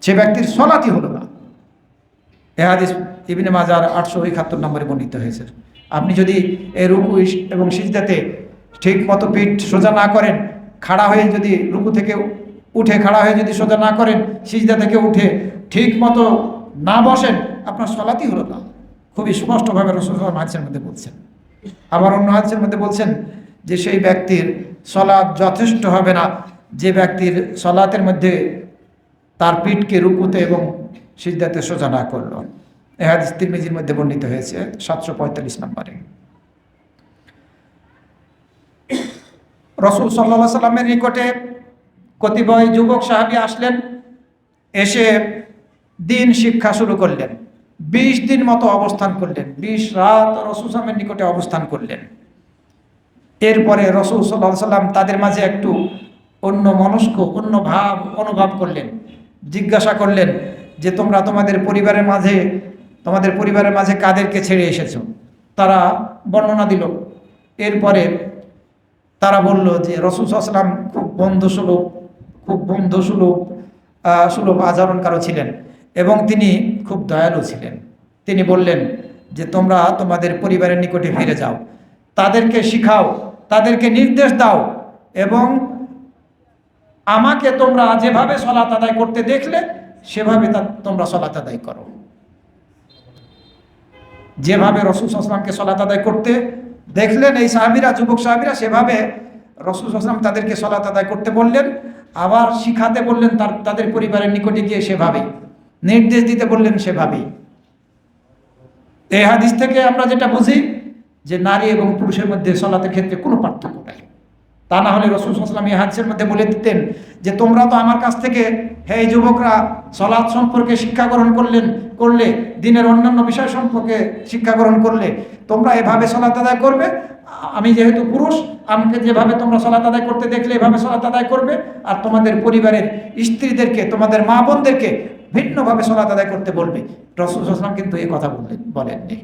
সে ব্যক্তির সালাতই হলো না। এই হাদিস ইবনে মাজার 871 নম্বরে বর্ণিত হয়েছে। আপনি যদি এই রুকু এবং সিজদাতে ঠিক মতো পিঠ সোজা না করেন, খাড়া হয়ে যদি রুকু থেকে উঠে খাড়া হয়ে যদি সোজা না করেন, সিজদা থেকে উঠে ঠিক মতো না বসেন, আপনার সালাতই হলো না। খুবই স্পষ্টভাবে রাসূল সাল্লাল্লাহু আলাইহি ওয়াসাল্লাম হাদিসের মধ্যে বলছেন। আবার অন্য হাদিসের মধ্যে বলছেন যে সেই ব্যক্তির সালাত যথেষ্ট হবে না যে ব্যক্তির সালাতের মধ্যে তার পিঠকে রুকুতে এবং সিজদাতে সোজা না করলো। এই হাদিস তিরমিজির মধ্যে বর্ণিত হয়েছে 745 নম্বরে। রাসূল সাল্লাল্লাহু আলাইহি ওয়াসাল্লামের নিকটে কতিপয় যুবক সাহাবী আসলেন, এসে দিন শিক্ষা শুরু করলেন। 20 দিন মতো অবস্থান করলেন, 20 রাত রাসূল সাল্লামের নিকটে অবস্থান করলেন। এরপরে রাসূল সাল্লাল্লাহু আলাইহি ওয়াসাল্লাম তাদের মাঝে একটু অন্য মনস্ক অন্য ভাব অনুভব করলেন, জিজ্ঞাসা করলেন যে তোমরা তোমাদের পরিবারের মাঝে কাদেরকে ছেড়ে এসেছো? তারা বর্ণনা দিল। এরপরে তারা বলল যে রাসূল সাল্লাল্লাহু আলাইহি ওয়াসাল্লাম খুব সুলভ আচরণকারী ছিলেন এবং তিনি খুব দয়ালু ছিলেন। তিনি বললেন যে তোমরা তোমাদের পরিবারের নিকটে ফিরে যাও, তাদেরকে শিখাও, তাদেরকে নির্দেশ দাও এবং আমাকে তোমরা যেভাবে সালাত আদায় করতে দেখলে সেভাবে তোমরা সালাত আদায় করো। যেভাবে রাসূল সাল্লাল্লাহু আলাইহি ওয়াসাল্লামকে সালাত আদায় করতে দেখলেন এই সাহাবীরা, যুবক সাহাবীরা, সেভাবে রাসূল সাল্লাল্লাহু আলাইহি ওয়াসাল্লাম তাদেরকে সালাত আদায় করতে বললেন। আবার শিখাতে বললেন তাদের পরিবারের নিকটে গিয়ে সেভাবেই নির্দেশ দিতে বললেন, সেভাবেই। এই হাদিস থেকে আমরা যেটা বুঝি যে নারী এবং পুরুষের মধ্যে সালাতের ক্ষেত্রে কোনো পার্থক্য নাই। তা না হলে রাসূল সাল্লাল্লাহু আলাইহি ওয়াসাল্লাম এই হাদিসের মধ্যে বলে দিতেন যে তোমরা তো আমার কাছ থেকে হে যুবকরা সালাত সম্পর্কে শিক্ষা গ্রহণ করলে দিনের অন্যান্য বিষয় সম্পর্কে শিক্ষা গ্রহণ করলে তোমরা এভাবে সালাত আদায় করবে। আমি যেহেতু পুরুষ, আমাকে যেভাবে তোমরা সালাত আদায় করতে দেখলে এভাবে সালাত আদায় করবে, আর তোমাদের পরিবারের স্ত্রীদেরকে, তোমাদের মা বোনদেরকে ভিন্নভাবে সালাত আদায় করতে বলবে। রাসূল সাল্লাল্লাহু আলাইহি ওয়াসাল্লাম কিন্তু এই কথা বলেননি।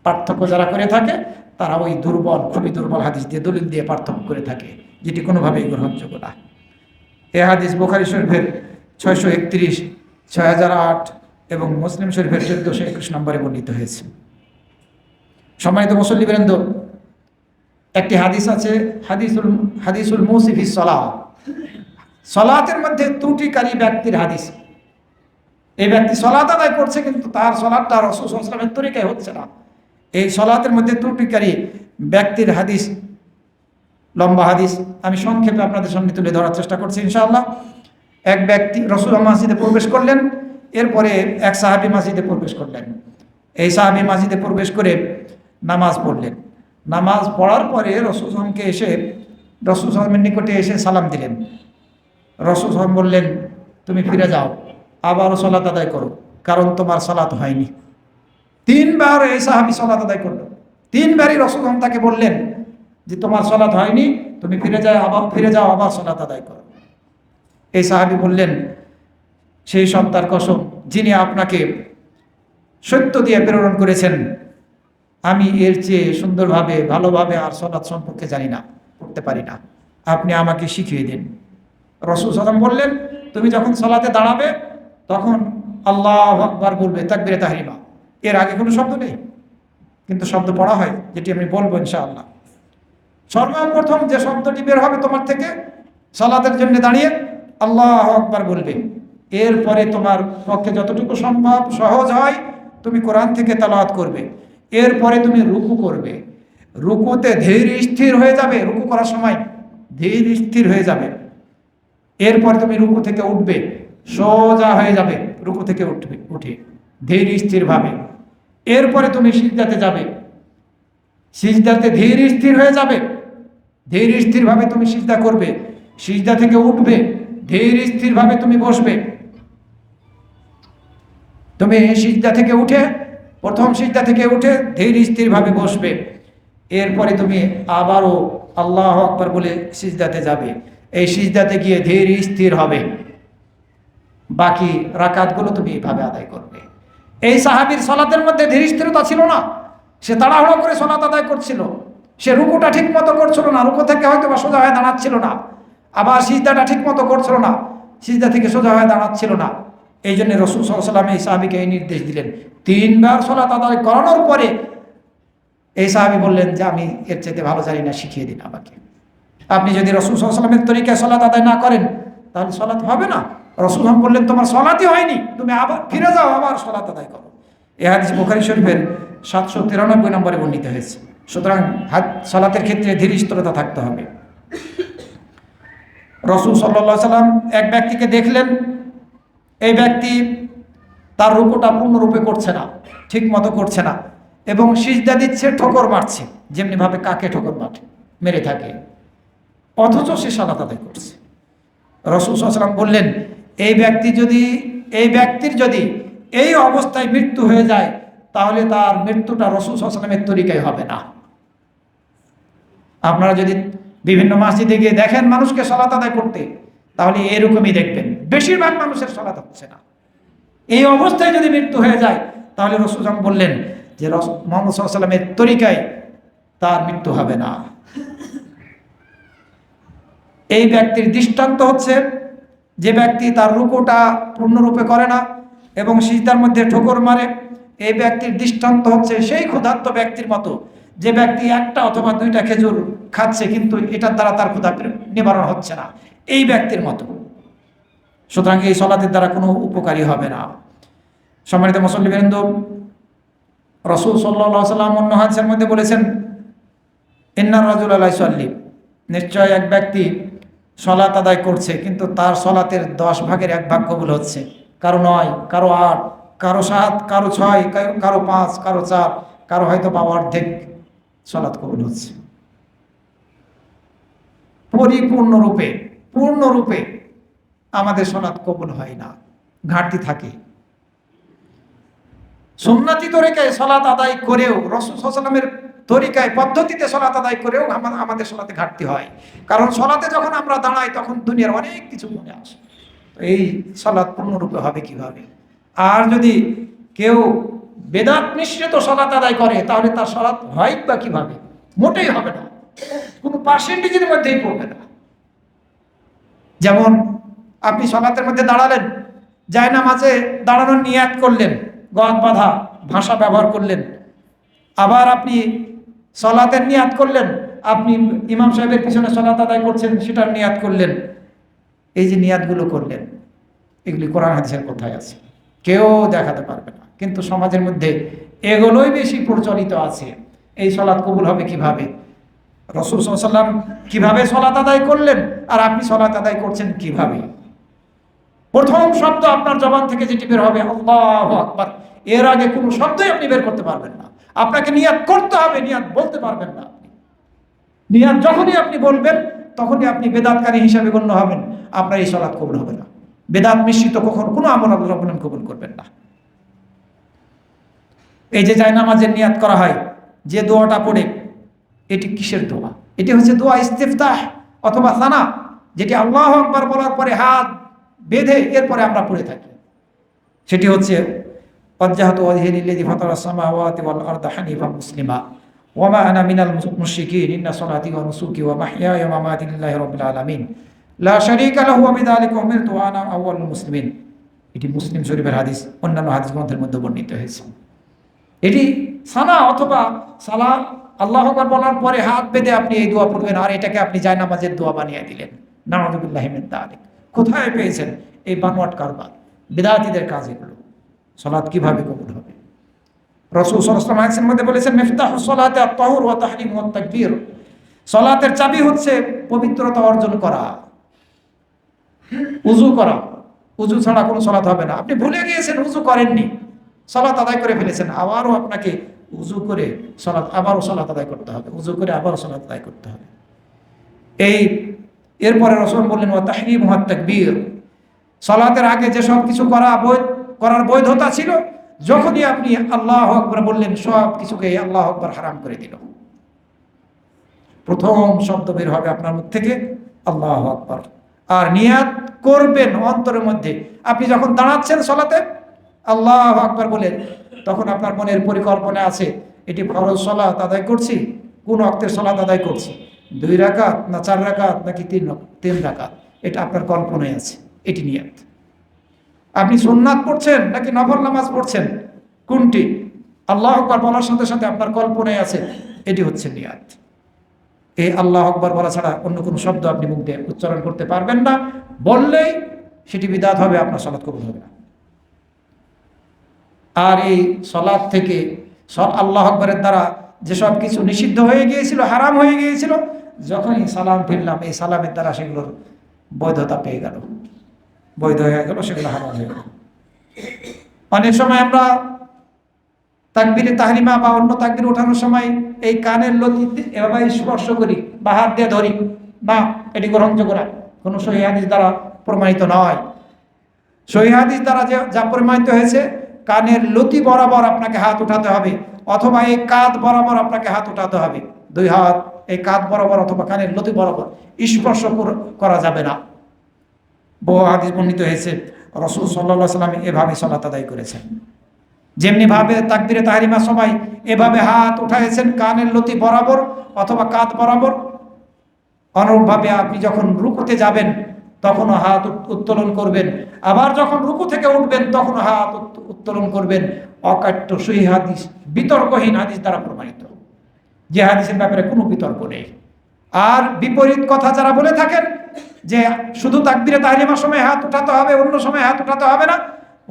পার্থক্য যারা করে থাকে তারা ওই দুর্বল, খুবই দুর্বল হাদিস দিয়ে, দলিল দিয়ে পার্থক্য করে থাকে, যেটি কোনোভাবেই গ্রহণযোগ্য না। এ হাদিস বুখারী শরীফের 631, 6008 এবং মুসলিম শরীফের 1421 নম্বরে বর্ণিত হয়েছে। সম্মানিত মুসল্লিবৃন্দ, একটি হাদিস আছে, হাদিসুল মুসি ফি সলাহ, সলাতের মধ্যে ত্রুটিকারী ব্যক্তির হাদিস। এই ব্যক্তি সলাত আদায় করছে কিন্তু তার সলাতটা রাসূল সাল্লাল্লাহু আলাইহি ওয়াসাল্লামের তরিকায় হচ্ছে না। এই সলাতের মধ্যে ত্রুটিকারী ব্যক্তির হাদিস, লম্বা হাদিস, আমি সংক্ষেপে আপনাদের সামনে তুলে ধরার চেষ্টা করছি ইনশাআল্লাহ। এক ব্যক্তি রাসূলুল্লাহ মসজিদে প্রবেশ করলেন, এরপরে এক সাহাবী মসজিদে প্রবেশ করলেন। এই সাহাবী মসজিদে প্রবেশ করে নামাজ পড়লেন। নামাজ পড়ার পরে রাসূল সাল্লাল্লাহু নিকটে এসে সালাম দিলেন। রাসূল সাল্লাল্লাহু বললেন, তুমি ফিরে যাও, আবারও সালাত আদায় করো, কারণ তোমার সালাত হয়নি। 3 বার এই সাহাবী সালাত আদায় করলো। 3 বারই রাসূল তাকে বললেন যে তোমার সালাত হয়নি, তুমি ফিরে যাও, আবার সালাত আদায় করো। এই সাহাবী বললেন, সেই সত্তার কসম যিনি আপনাকে সত্য দিয়ে প্রেরণ করেছেন, আমি এর চেয়ে সুন্দরভাবে, ভালোভাবে আর সালাত সম্পর্কে জানি না, পড়তে পারি না, আপনি আমাকে শিখিয়ে দিন। রাসূল সাল্লাল্লাহু আলাইহি বললেন, তুমি যখন সালাতে দাঁড়াবে তখন আল্লাহু আকবার বলবে, তাকবীরে তাহরিমা। এর আগে কোনো শব্দ নেই, কিন্তু শব্দ পড়া হয়, যেটি আমি বলবো ইনশাআল্লাহ। সর্বপ্রথম যে শব্দটি বের হবে তোমার থেকে সালাতের জন্য দাঁড়িয়ে, আল্লাহু আকবার বলবে। এরপরে তোমার পক্ষে যতটুকু সম্ভব সহজ হয় তুমি কোরআন থেকে তেলাওয়াত করবে। এরপরে তুমি রুকু করবে, রুকুতে ধীর স্থির হয়ে যাবে, রুকু করার সময় ধীর স্থির হয়ে যাবে। এরপর তুমি রুকু থেকে উঠবে, সোজা হয়ে যাবে, রুকু থেকে উঠে ধীর স্থির ভাবে। এরপরে তুমি সিজদাতে যাবে, সিজদাতে ধীর স্থির হয়ে যাবে, ধীর স্থির ভাবে তুমি সিজদা করবে, সিজদা থেকে উঠবে, ধীর স্থির ভাবে তুমি বসবে। তুমি সিজদা থেকে উঠে, প্রথম সিজদা থেকে উঠে ধীর স্থির ভাবে বসবে। এরপরে তুমি আবারও আল্লাহু আকবার বলে সিজদাতে যাবে, এই সিজদাতে গিয়ে ধীর স্থির হবে। বাকি রাকাতগুলো তুমি এইভাবে আদায় করবে। এই সাহাবীর সালাতের মধ্যে ধীর স্থিরতা ছিল না, সে তাড়াহুড়ো করে সালাত আদায় করছিল। সে রুকুটা ঠিক মতো করছিল না, রুকু থেকে হয়তো বা সোজা হয়ে দাঁড়াচ্ছিল না, আবার সিজদাটা ঠিক মতো করছিল না, সিজদা থেকে সোজা হয়ে দাঁড়াচ্ছিল না। এই জন্য রাসূল সাল্লাল্লাহু আলাইহি ওয়াসাল্লাম এই সাহাবীকে এই নির্দেশ দিলেন। 3 বার সালাত আদায় করানোর পরে এই সাহাবী বললেন যে আমি এর চাইতে ভালো জানি না, শিখিয়ে দিন আমাকে। আপনি যদি রাসূল সাল্লাল্লাহু আলাইহি ওয়াসাল্লামের তরিকায় সালাত আদায় না করেন তাহলে সালাত হবে না। রাসূল বললেন তোমার সালাতই হয়নি, তুমি আবার ফিরে যাও, আবার সালাত আদায় করো। এই হাদিস বুখারী শরীফের 793 নম্বরে বর্ণিত হয়েছে। সুতরাং সালাতের ক্ষেত্রে ধীর স্থিরতা থাকতে হবে। রাসূল সাল্লাল্লাহু আলাইহি ওয়াসাল্লাম এক ব্যক্তিকে দেখলেন, এই ব্যক্তি তার রুকুটা পূর্ণরূপে করছে না, ঠিক মতো করছে না, এবং সিজদা দিচ্ছে, ঠোকর মারছে, যেমনিভাবে কাকে ঠোকর মেরে থাকে, অথচ সে সালাত আদায় করছে। রাসূল সাল্লাল্লাহু আলাইহি ওয়াসাল্লাম বললেন, এই ব্যক্তির যদি এই অবস্থায় মৃত্যু হয়ে যায় তাহলে তার মৃত্যুটা রাসূল সাল্লাল্লাহু আলাইহি ওয়াসাল্লামের তরিকায় হবে না। আপনারা যদি বিভিন্ন মসজিদে গিয়ে দেখেন মানুষকে সালাত আদায় করতে, তাহলে এরকমই দেখবেন, বেশিরভাগ মানুষের সালাত হচ্ছে না। এই অবস্থায় যদি মৃত্যু হয়ে যায় তাহলে রাসূল সাল্লাল্লাহু আলাইহি ওয়াসাল্লাম বললেন যে মুহাম্মদ সাল্লাল্লাহু আলাইহি ওয়াসাল্লামের তরিকায় তার মৃত্যু হবে না। এই ব্যক্তির দৃষ্টান্ত হচ্ছে যে ব্যক্তি তার রুকুটা পূর্ণরূপে করে না এবং সিজদার মধ্যে ঠোকর মারে। এই ব্যক্তির দৃষ্টান্ত হচ্ছে সেই ক্ষুধার্ত ব্যক্তির মতো, যে ব্যক্তি 1টা অথবা 2টা খেজুর খাচ্ছে কিন্তু এটার দ্বারা তার ক্ষুধা নিবারণ হচ্ছে না, এই ব্যক্তির মতো। সুতরাং এই সালাতের দ্বারা কোনো উপকারী হবে না। সম্মানিত মুসল্লিবৃন্দ, রাসূল সাল্লাল্লাহু আলাইহি ওয়াসাল্লাম অন্য হাদিসের মধ্যে বলেছেন, ইন্নার রাজুলা লা ইউসাল্লি, নিশ্চয় এক ব্যক্তি সালাত আদায় করছে কিন্তু তার সালাতের 10 ভাগের 1 ভাগ কবুল হচ্ছে, কারো 9, কারো 8, কারো 7, কারো 6, কারো 5, কারো 4, কারো হয়তো বা অর্ধেক সালাত কবুল হচ্ছে। পূর্ণরূপে আমাদের সালাত কবুল হয় না, ঘাটতি থাকে। সুন্নতি তরিকায় সালাত আদায় করেও, রাসূল সাল্লাল্লাহু আলাইহি ওয়াসাল্লামের তরিকায় পদ্ধতিতে সালাত আদায় করেও আমাদের সালাতে ঘাটতি হয়। কারণ সালাতে যখন আমরা দাঁড়াই তখন দুনিয়ার অনেক কিছু মনে আসে, তো এই সালাত পূর্ণরূপে হবে কিভাবে? আর যদি কেউ বেদাত মিশ্রিত সালাত আদায় করে, তাহলে তার সালাত হয় বা কিভাবে? মোটেই হবে না, কোনো পার্সেন্টেজের মধ্যেই পড়বে না। যেমন আপনি সালাতের মধ্যে দাঁড়ালেন, জায়নামাজে দাঁড়ানোর নিয়াত করলেন, গদ বাঁধা ভাষা ব্যবহার করলেন, আবার আপনি সালাতের নিয়াত করলেন, আপনি ইমাম সাহেবের পিছনে সালাত আদায় করছেন সেটার নিয়াত করলেন। এই যে নিয়াতগুলো করলেন, এগুলি কোরআন হাদিসের কোথায় আছে? কেউ দেখাতে পারবে না। কিন্তু সমাজের মধ্যে এগুলোই বেশি প্রচলিত আছে। এই সালাত কবুল হবে কিভাবে? রাসূল সাল্লাল্লাহু আলাইহি ওয়াসাল্লাম কিভাবে সালাত আদায় করলেন, আর আপনি সালাত আদায় করছেন কিভাবে? প্রথম শব্দ আপনার জবান থেকে যেটি বের হবে আল্লাহু আকবার, এর আগে কোনো শব্দই আপনি বের করতে পারবেন না। আপনাকে নিয়াত করতে হবে, নিয়াত বলতে পারবেন না। নিয়াত যখনই আপনি বলবেন তখনই আপনি বেদাতকারী হিসাবে গণ্য হবেন, আপনার এই সালাত কবুল হবে না। বেদাত মিশ্রিত কখনো কোনো আমল আল্লাহ রাব্বুল আলামিন কবুল করবেন না। এই যে জায়নামাজের নিয়াত করা হয়, যে দোয়াটা পড়ে, এটি কিসের দোয়া? এটি হচ্ছে দোয়া ইস্তিফতাহ অথবা সানা, যেটি আল্লাহু আকবার বলার পরে হাত বেঁধে এরপরে আমরা পড়ে থাকি। সেটি হচ্ছে ওয়াজ্জাহতু ওয়াজহিয়া লিল্লাযী ফাতারাস সামাওয়াতি ওয়াল আরদা হানিফাম মুসলিমা ওয়া মা আনা মিনাল মুশরিকিন ইন্না সলাতি ওয়া নুসুকি ওয়া মাহইয়ায়া ওয়া মামাতি লিল্লাহি রাব্বিল আলামিন লা শারীকা লাহু ওয়া বিযালিকা উমিরতু ওয়া আনা আউয়ালুল মুসলিমিন। এটি মুসলিম শরীফের হাদিস, অন্যান্য হাদিস গ্রন্থের মধ্যে বর্ণিত হয়েছে। এটি সানা অথবা সালা, আল্লাহু আকবার বলার পরে হাত বেঁধে আপনি এই দোয়া পড়বেন, আর এটাকে আপনি জায়নামাজের দোয়া বানিয়ে দিলেন। নাউযুবিল্লাহি মিন যালিক। কোথায় পেয়েছেন এই বানোয়াট কারবার? বিদআতীদের কাজ এগুলো। সালাত কিভাবে কবুল হবে? রাসূল সাল্লাল্লাহু আলাইহি ওয়াসাল্লাম হাদিসের মধ্যে বলেছেন, মিফতাহুস সালাতি আত-তাহুর ওয়া তাহরিমু আত-তাকবীর। সালাতের চাবি হচ্ছে পবিত্রতা অর্জন করা, উযু করা। উযু ছাড়া কোনো সালাত হবে না। আপনি ভুলে গিয়েছেন, উযু করেননি, সালাত আদায় করে ফেলেছেন, আবারও আপনাকে উযু করে সালাত, আবারও সালাত আদায় করতে হবে, উযু করে আবারও সালাত আদায় করতে হবে। এরপরে রাসূল বললেন ওয়া তাহরিমু আত-তাকবীর। সালাতের আগে যে সব কিছু করার বৈধতা ছিল, যখনই আপনি আল্লাহু আকবার বললেন, সব কিছুকে আল্লাহু আকবার হারাম করে দিল। প্রথম শব্দ বের হবে আপনার মুখ থেকে আল্লাহু আকবার, আর নিয়াত করবেন অন্তরের মধ্যে। আপনি যখন দাঁড়াচ্ছেন সালাতে আল্লাহু আকবার বলেন, তখন আপনার মনের পরিকল্পনা আছে, এটি ফরজ সালাত আদায় করছি, কোন ওয়াক্তের সালাত আদায় করছি, 2 রাকাত না 4 রাকাত নাকি 3 রাকাত, এটা আপনার কল্পনায় আছে, এটি নিয়াত। আপনি সুন্নাত পড়ছেন নাকি নফল নামাজ পড়ছেন, কোনটি আল্লাহু আকবার বলার সাথে সাথে আপনার কল্পনায় আছে, এটি হচ্ছে নিয়াত। এই আল্লাহু আকবার বলা ছাড়া অন্য কোনো শব্দ আপনি মুখ দিয়ে উচ্চারণ করতে পারবেন না। বললেই সেটি বিদআত হবে, আপনার সালাত কবুল হবে না। আর এই সালাত থেকে আল্লাহু আকবারের দ্বারা যেসব কিছু নিষিদ্ধ হয়ে গিয়েছিল, হারাম হয়ে গিয়েছিল, যখনই সালাম ফিরলাম, এই সালামের দ্বারা সেগুলোর বৈধতা পেয়ে গেল, বৈধ হয়ে গেল, সেগুলো হারাম হয়ে গেল। অনেক সময় আমরা তাকবীরে তাহরিমা বা অন্য তাকবীর ওঠানোর সময় এই কানের লতি এভাবে স্পর্শ করি বা হাত দিয়ে ধরি না, এটি গ্রহণযোগ্য না, কোনো সহিহ হাদিস দ্বারা প্রমাণিত নয়। সহিহ হাদিস দ্বারা যা প্রমাণিত হয়েছে, কানের লতি বরাবর আপনাকে হাত উঠাতে হবে, অথবা এই কাঁধ বরাবর আপনাকে হাত উঠাতে হবে। 2 হাত এই কাঁধ বরাবর অথবা কানের লতি বরাবর স্পর্শ করা যাবে না। বহু হাদিস বর্ণিত হয়েছে, রাসূল সাল্লাল্লাহু আলাইহি ওয়াসাল্লাম এভাবে সালাত আদায় করেছেন। যেমনি ভাবে তাকবীরে তাহরিমার সময় এভাবে হাত উঠাইছেন কানের লতি বরাবর অথবা কাঁধ বরাবর, অনুরূপভাবে আপনি যখন রুকুতে যাবেন তখনও হাত উত্তোলন করবেন, আবার যখন রুকু থেকে উঠবেন তখনও হাত উত্তোলন করবেন। অকাট্য সহিহ হাদিস, বিতর্কহীন হাদিস দ্বারা প্রমাণিত, যে হাদিসের ব্যাপারে কোনো বিতর্ক নেই। আর বিপরীত কথা যারা বলে থাকেন যে শুধু তাকবীরে তাহরিমার সময় হাত উঠাতে হবে, অন্য সময় হাত উঠাতে হবে না,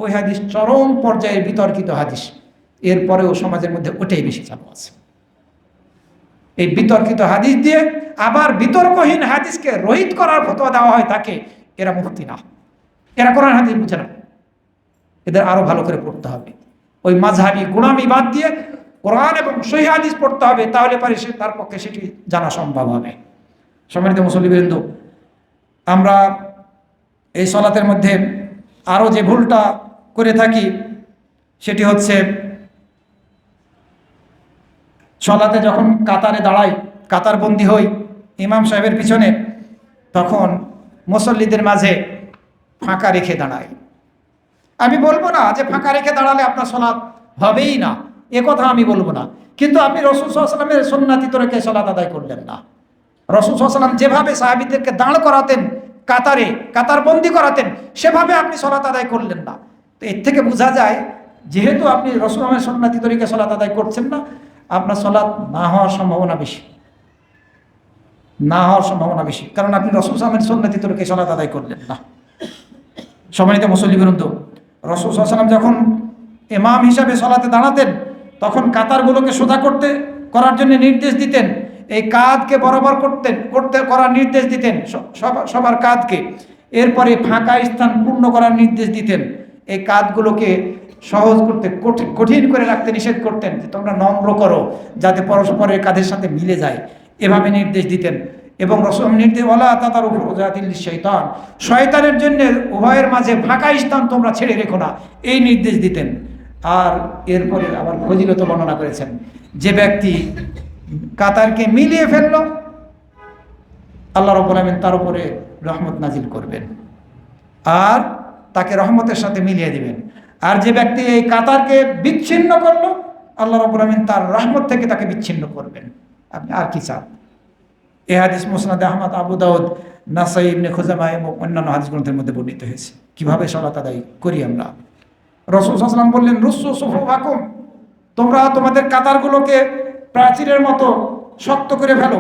ওই হাদিস চরম পর্যায়ে বিতর্কিত হাদিস। এরপরেও সমাজের মধ্যে ওটাই বেশি চালু আছে। এই বিতর্কিত হাদিস দিয়ে আবার বিতর্কহীন হাদিসকে রহিত করার ফতোয়া দেওয়া হয় তাকে, এরা মুফতি না, এরা কোরআন হাদিস বুঝে না। এদের আরো ভালো করে পড়তে হবে, ওই মাযহাবী গোলামি বাদ দিয়ে কোরআন এবং সহিহ হাদিস পড়তে হবে, তাহলে পারে তার পক্ষে সেটি জানা সম্ভব হবে। সম্মানিত মুসল্লিবৃন্দ, আমরা এই সালাতের মধ্যে আরো যে ভুলটা করে থাকি সেটি হচ্ছে, সালাতে যখন কাতারে দাঁড়াই, কাতারবন্দি হই ইমাম সাহেবের পিছনে, তখন মুসল্লিদের মাঝে ফাঁকা রেখে দাঁড়াই। আমি বলবো না যে ফাঁকা রেখে দাঁড়ালে আপনার সালাত হবেই না, এ কথা আমি বলবো না। কিন্তু আপনি রাসূল সাল্লাল্লাহু আলাইহি ওয়াসাল্লামের সুন্নতি তরিকায় সালাত আদায় করলেন না। রাসূল সাল্লাল্লাহু আলাইহি ওয়াসাল্লাম যেভাবে সাহাবীদেরকে দাঁড় করাতেন, কাতারবন্দি করাতেন, সেভাবে আপনি সালাত আদায় করলেন না। তো এর থেকে বোঝা যায়, যেহেতু আপনি রাসূল সাল্লাল্লাহু আলাইহি ওয়াসাল্লামের সুন্নতি তরিকায় সালাত আদায় করছেন না, আপনার সালাত না হওয়ার সম্ভাবনা বেশি, কারণ আপনি রাসূল সাল্লাল্লাহু আলাইহি ওয়াসাল্লামের সুন্নতি তরিকায় সালাত আদায় করলেন না। সম্মানিত মুসল্লিবৃন্দ, রাসূল সাল্লাল্লাহু আলাইহি ওয়াসাল্লাম যখন ইমাম হিসাবে সালাতে দাঁড়াতেন, তখন কাতারগুলোকে সোজা করার জন্য নির্দেশ দিতেন। এই কাঁধকে বরাবর করার নির্দেশ দিতেন, সবার কাঁধকে। এরপরে ফাঁকা স্থান পূর্ণ করার নির্দেশ দিতেন। এই কাঁধগুলোকে সহজ করতে, কঠিন করে রাখতে নিষেধ করতেন, যে তোমরা নম্র করো, যাতে পরস্পরের কাঁধের সাথে মিলে যায়, এভাবে নির্দেশ দিতেন। এবং রাসূল নির্দেশ, ওয়ালা তাতারু ফুরুজাতিল শাইতান, শয়তানের জন্য উভয়ের মাঝে ফাঁকা স্থান তোমরা ছেড়ে রেখো না, এই নির্দেশ দিতেন। আর এরপরে আবার ফজিলত বর্ণনা করেছেন, যে ব্যক্তি কাতারকে মিলিয়ে ফেলল, আল্লাহ রাব্বুল আলামিন তার উপরে রহমত নাজিল করবেন আর তাকে রহমতের সাথে মিলিয়ে দিবেন। আর যে ব্যক্তি এই কাতারকে বিচ্ছিন্ন করলো, আল্লাহ রাব্বুল আলামিন তার রহমত থেকে তাকে বিচ্ছিন্ন করবেন। আপনি আর কি চান? এই হাদিস মুসনাদে আহমদ, আবু দাউদ, নাসাই, ইবনে খুজাইমা এবং অন্যান্য হাদিস গ্রন্থের মধ্যে বর্ণিত হয়েছে। কিভাবে সালাত আদায় করি আমরা? রাসূল সাল্লাল্লাহু আলাইহি ওয়াসাল্লাম বললেন, রুসু সুফুফাকুম, তোমরা তোমাদের কাতারগুলোকে প্রাচীরের মতো শক্ত করে ফেলো,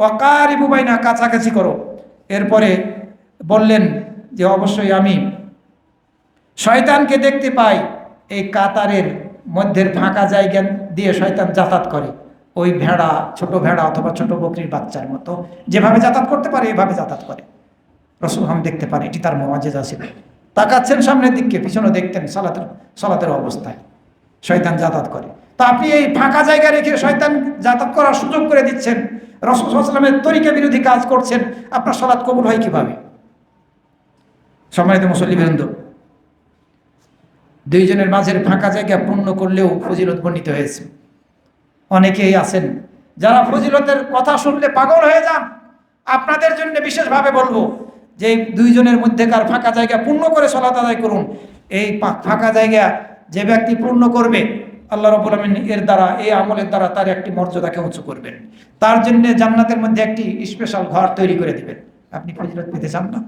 ওয়াকারিবু বাইনা, কাছাকাছি করো। এরপরে বললেন যে অবশ্যই আমি শয়তানকে দেখতে পাই, এই কাতারের মধ্যের ফাঁকা জায়গা দিয়ে শয়তান যাতায়াত করে, ওই ভেড়া, ছোট ভেড়া অথবা ছোট বকরির বাচ্চার মতো যেভাবে যাতায়াত করতে পারে, এভাবে যাতায়াত করে। রাসূল হাম দেখতে পান, এটি তার মুআজিজা ছিল। তাকাচ্ছেন সামনের দিকে, পিছনে দেখতেন সালাতের অবস্থায় শয়তান যাতায়াত করে। তো আপনি এই ফাঁকা জায়গা রেখে শয়তান যাতায়াত করার সুযোগ করে দিচ্ছেন, রাসূল সাল্লাল্লাহু আলাইহি ওয়াসাল্লামের তরিকা বিরোধী কাজ করছেন, আপনার সালাত কবুল হয় কিভাবে? সম্মানিত মুসল্লিবৃন্দ, দুইজনের মাঝের ফাঁকা জায়গা পূর্ণ করলেও ফজিলত বর্ণিত হয়েছে। অনেকেই আছেন যারা ফজিলতের কথা শুনলে পাগল হয়ে যান। আপনাদের জন্য বিশেষভাবে বলবো যে দুইজনের মধ্যেকার ফাঁকা জায়গা পূর্ণ করে সালাত আদায় করুন। এই ফাঁকা জায়গা যে ব্যক্তি পূর্ণ করবে, আল্লাহ রাব্বুল আলামিন এর দ্বারা, এই আমলের দ্বারা তার একটি মর্যাদাকে উঁচু করবেন। তার জন্য জান্নাতের মধ্যে একটি স্পেশাল ঘর তৈরি করে দিবেন। আপনি ফজিলত পেতে চান না?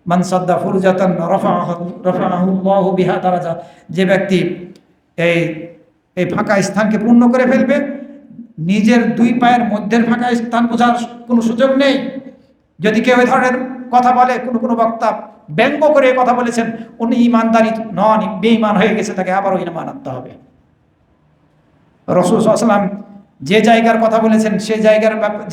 মান সাদ্দা ফুরজাতান রাফাআহুল্লাহু বিহা দারাজা, যে ব্যক্তি এই ফাঁকা স্থানকে পূর্ণ করে ফেলবে, নিজের দুই পায়ের মধ্যের ফাঁকা স্থান বোঝার কোনো সুযোগ নেই। যদি কেউ এই ধরনের কথা বলে, কোনো বক্তা ব্যঙ্গ করে কথা বলেছেন, উনি ইমানদারি নন, বেঈমান হয়ে গেছে, তাকে আবারও ঈমান আনতে হবে। রাসূল সাল্লাল্লাহু আলাইহি ওয়াসাল্লাম যে জায়গার কথা বলেছেন,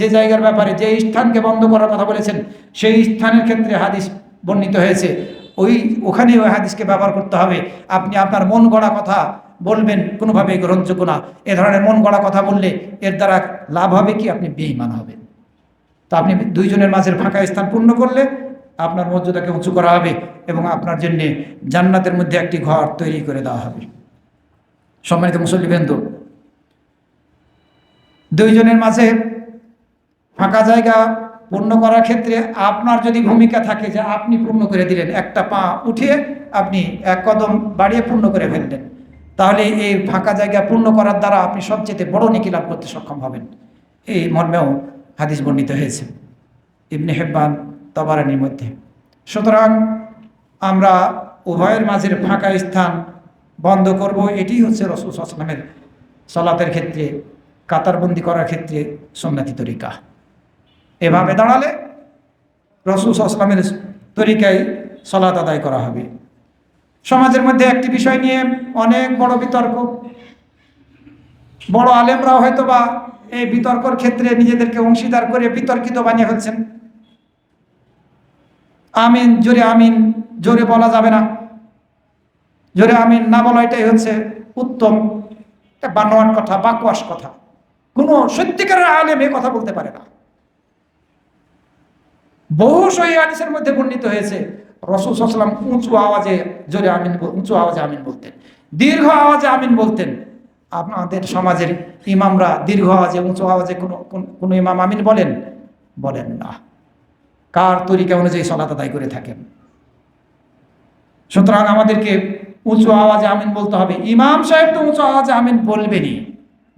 যে জায়গার ব্যাপারে, যে স্থানকে বন্ধ করার কথা বলেছেন, সেই স্থানের ক্ষেত্রে হাদিস বর্ণিত হয়েছে, ওখানে ওই হাদিসকে ব্যবহার করতে হবে। আপনি আপনার মন গড়া কথা বলবেন, কোনোভাবে গ্রহণযোগ্য না। এ ধরনের মন গড়া কথা বললে এর দ্বারা লাভ হবে কি? আপনি বেঈমান হবেন। তো আপনি দুইজনের মাঝের ফাঁকা স্থান পূর্ণ করলে আপনার মর্যাদাকে উঁচু করা হবে এবং আপনার জন্য জান্নাতের মধ্যে একটি ঘর তৈরি করে দেওয়া হবে। সম্মানিত মুসল্লিবৃন্দ, দুইজনের মাঝে ফাঁকা জায়গা পূর্ণ করার ক্ষেত্রে আপনার যদি ভূমিকা থাকে যে আপনি পূর্ণ করে দিলেন, একটা পা উঠিয়ে আপনি এক কদম বাড়িয়ে পূর্ণ করে ফেললেন, তাহলে এই ফাঁকা জায়গা পূর্ণ করার দ্বারা আপনি সবচেয়ে বড় নেকি লাভ করতে সক্ষম হবেন। এই মর্মেও হাদিস বর্ণিত হয়েছে ইবনে হিব্বান, তাবারানির মধ্যে। সুতরাং আমরা উভয়ের মাঝের ফাঁকা স্থান বন্ধ করব, এটি হচ্ছে রাসূল সাল্লাল্লাহু আলাইহি ওয়াসাল্লামের সালাতের ক্ষেত্রে, কাতারবন্দি করার ক্ষেত্রে সুন্নতি তরিকা। এভাবে দাঁড়ালে রাসূল সাল্লাল্লাহু আলাইহি ওয়াসাল্লামের তরিকায় সালাত আদায় করা হবে। সমাজের মধ্যে একটি বিষয় নিয়ে অনেক বড় বিতর্ক, বড় আলেমরাও হয়তো বা এই বিতর্কের ক্ষেত্রে নিজেদেরকে অংশীদার করে বিতর্কিত বানিয়ে ফেলছেন। আমিন জোরে বলা যাবে না, জোরে আমিন না বলা এটাই হচ্ছে উত্তম। এটা বানোয়াট কথা, বাকওয়াস কথা। কোনো সত্যিকারের আলেম এই কথা বলতে পারে না। বহু সহিহ হাদিসের মধ্যে বর্ণিত হয়েছে রাসূল সাল্লাল্লাহু আলাইহি ওয়াসাল্লাম উঁচু আওয়াজে আমিন বলতেন, দীর্ঘ আওয়াজে আমিন বলতেন। আপনাদের সমাজের ইমামরা দীর্ঘ আওয়াজে, উঁচু আওয়াজে কোনো ইমাম আমিন বলেন না। কার তরিকা অনুযায়ী সালাত আদায় করে থাকেন। সুতরাং আমাদেরকে উঁচু আওয়াজে আমিন বলতে হবে। ইমাম সাহেব তো উঁচু আওয়াজে আমিন বলবেনই,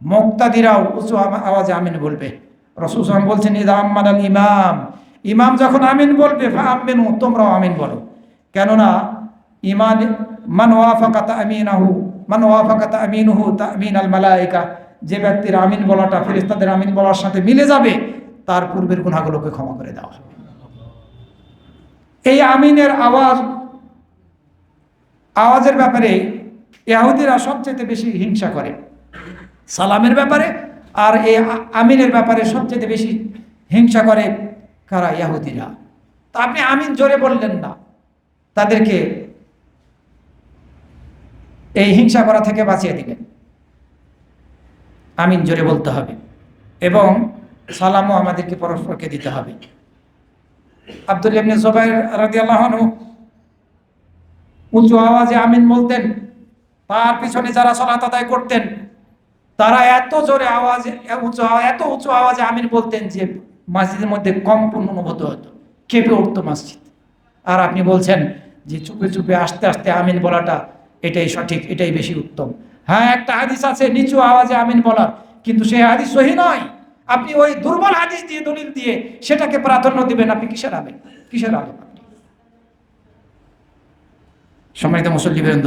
মুক্তাদিরাও উঁচু আওয়াজে আমিন বলবে। রাসূল সাল্লাল্লাহু আলাইহি ওয়াসাল্লাম বলছেন, ইদা আম্মানাল ইমাম, ইমাম যখন আমিন বলবে ফাআমিনু, তোমরাও আমিন বলো। কেননা ইমান মান ওয়াফাকা তামিনাহু, মান ওয়াফাকা তামিনুহু তামিনাল মালায়েকা, যে ব্যক্তির আমিন বলাটা ফেরেশতাদের আমিন বলার সাথে মিলে যাবে, তার পূর্বের গুনাহগুলোকে ক্ষমা করে দেওয়া হবে। এই আমিনের আওয়াজের ব্যাপারে ইহুদিরা সবচেয়ে বেশি হিংসা করে, সালামের ব্যাপারে। আর এই আমিনের ব্যাপারে সবচেয়ে বেশি হিংসা করে কারা? ইহুদিরা। তা আপনি আমিন জোরে বললেন না, তাদেরকে এই হিংসা করা থেকে বাঁচিয়ে দিলেন। আমিন জোরে বলতে হবে এবং সালামও আমাদেরকে পরস্পরকে দিতে হবে। আব্দুল্লাহ ইবনে জুবাইর রাদিয়াল্লাহু আনহু উঁচু আওয়াজে আমিন বলতেন, তার পিছনে যারা সালাত আদায় করতেন তারা এত জোরে আওয়াজে এত উঁচু আওয়াজে আমিন বলতেন যে মসজিদের মধ্যে কম্পন অনুভূত হতো, কেঁপে উঠতো মসজিদ। আর আপনি বলছেন যে চুপে চুপে আস্তে আস্তে আমিন বলাটা এটাই সঠিক, এটাই বেশি উত্তম। হ্যাঁ, একটা হাদিস আছে নিচু আওয়াজে আমিন বলার, কিন্তু সেই হাদিস সহিহ নয়। আপনি ওই দুর্বল হাদিস দিয়ে, দলিল দিয়ে সেটাকে প্রাধান্য দিবেন। আপনি কিসের আলেম? কিসের আলেম আপনি? সম্মানিত মুসল্লিবৃন্দ,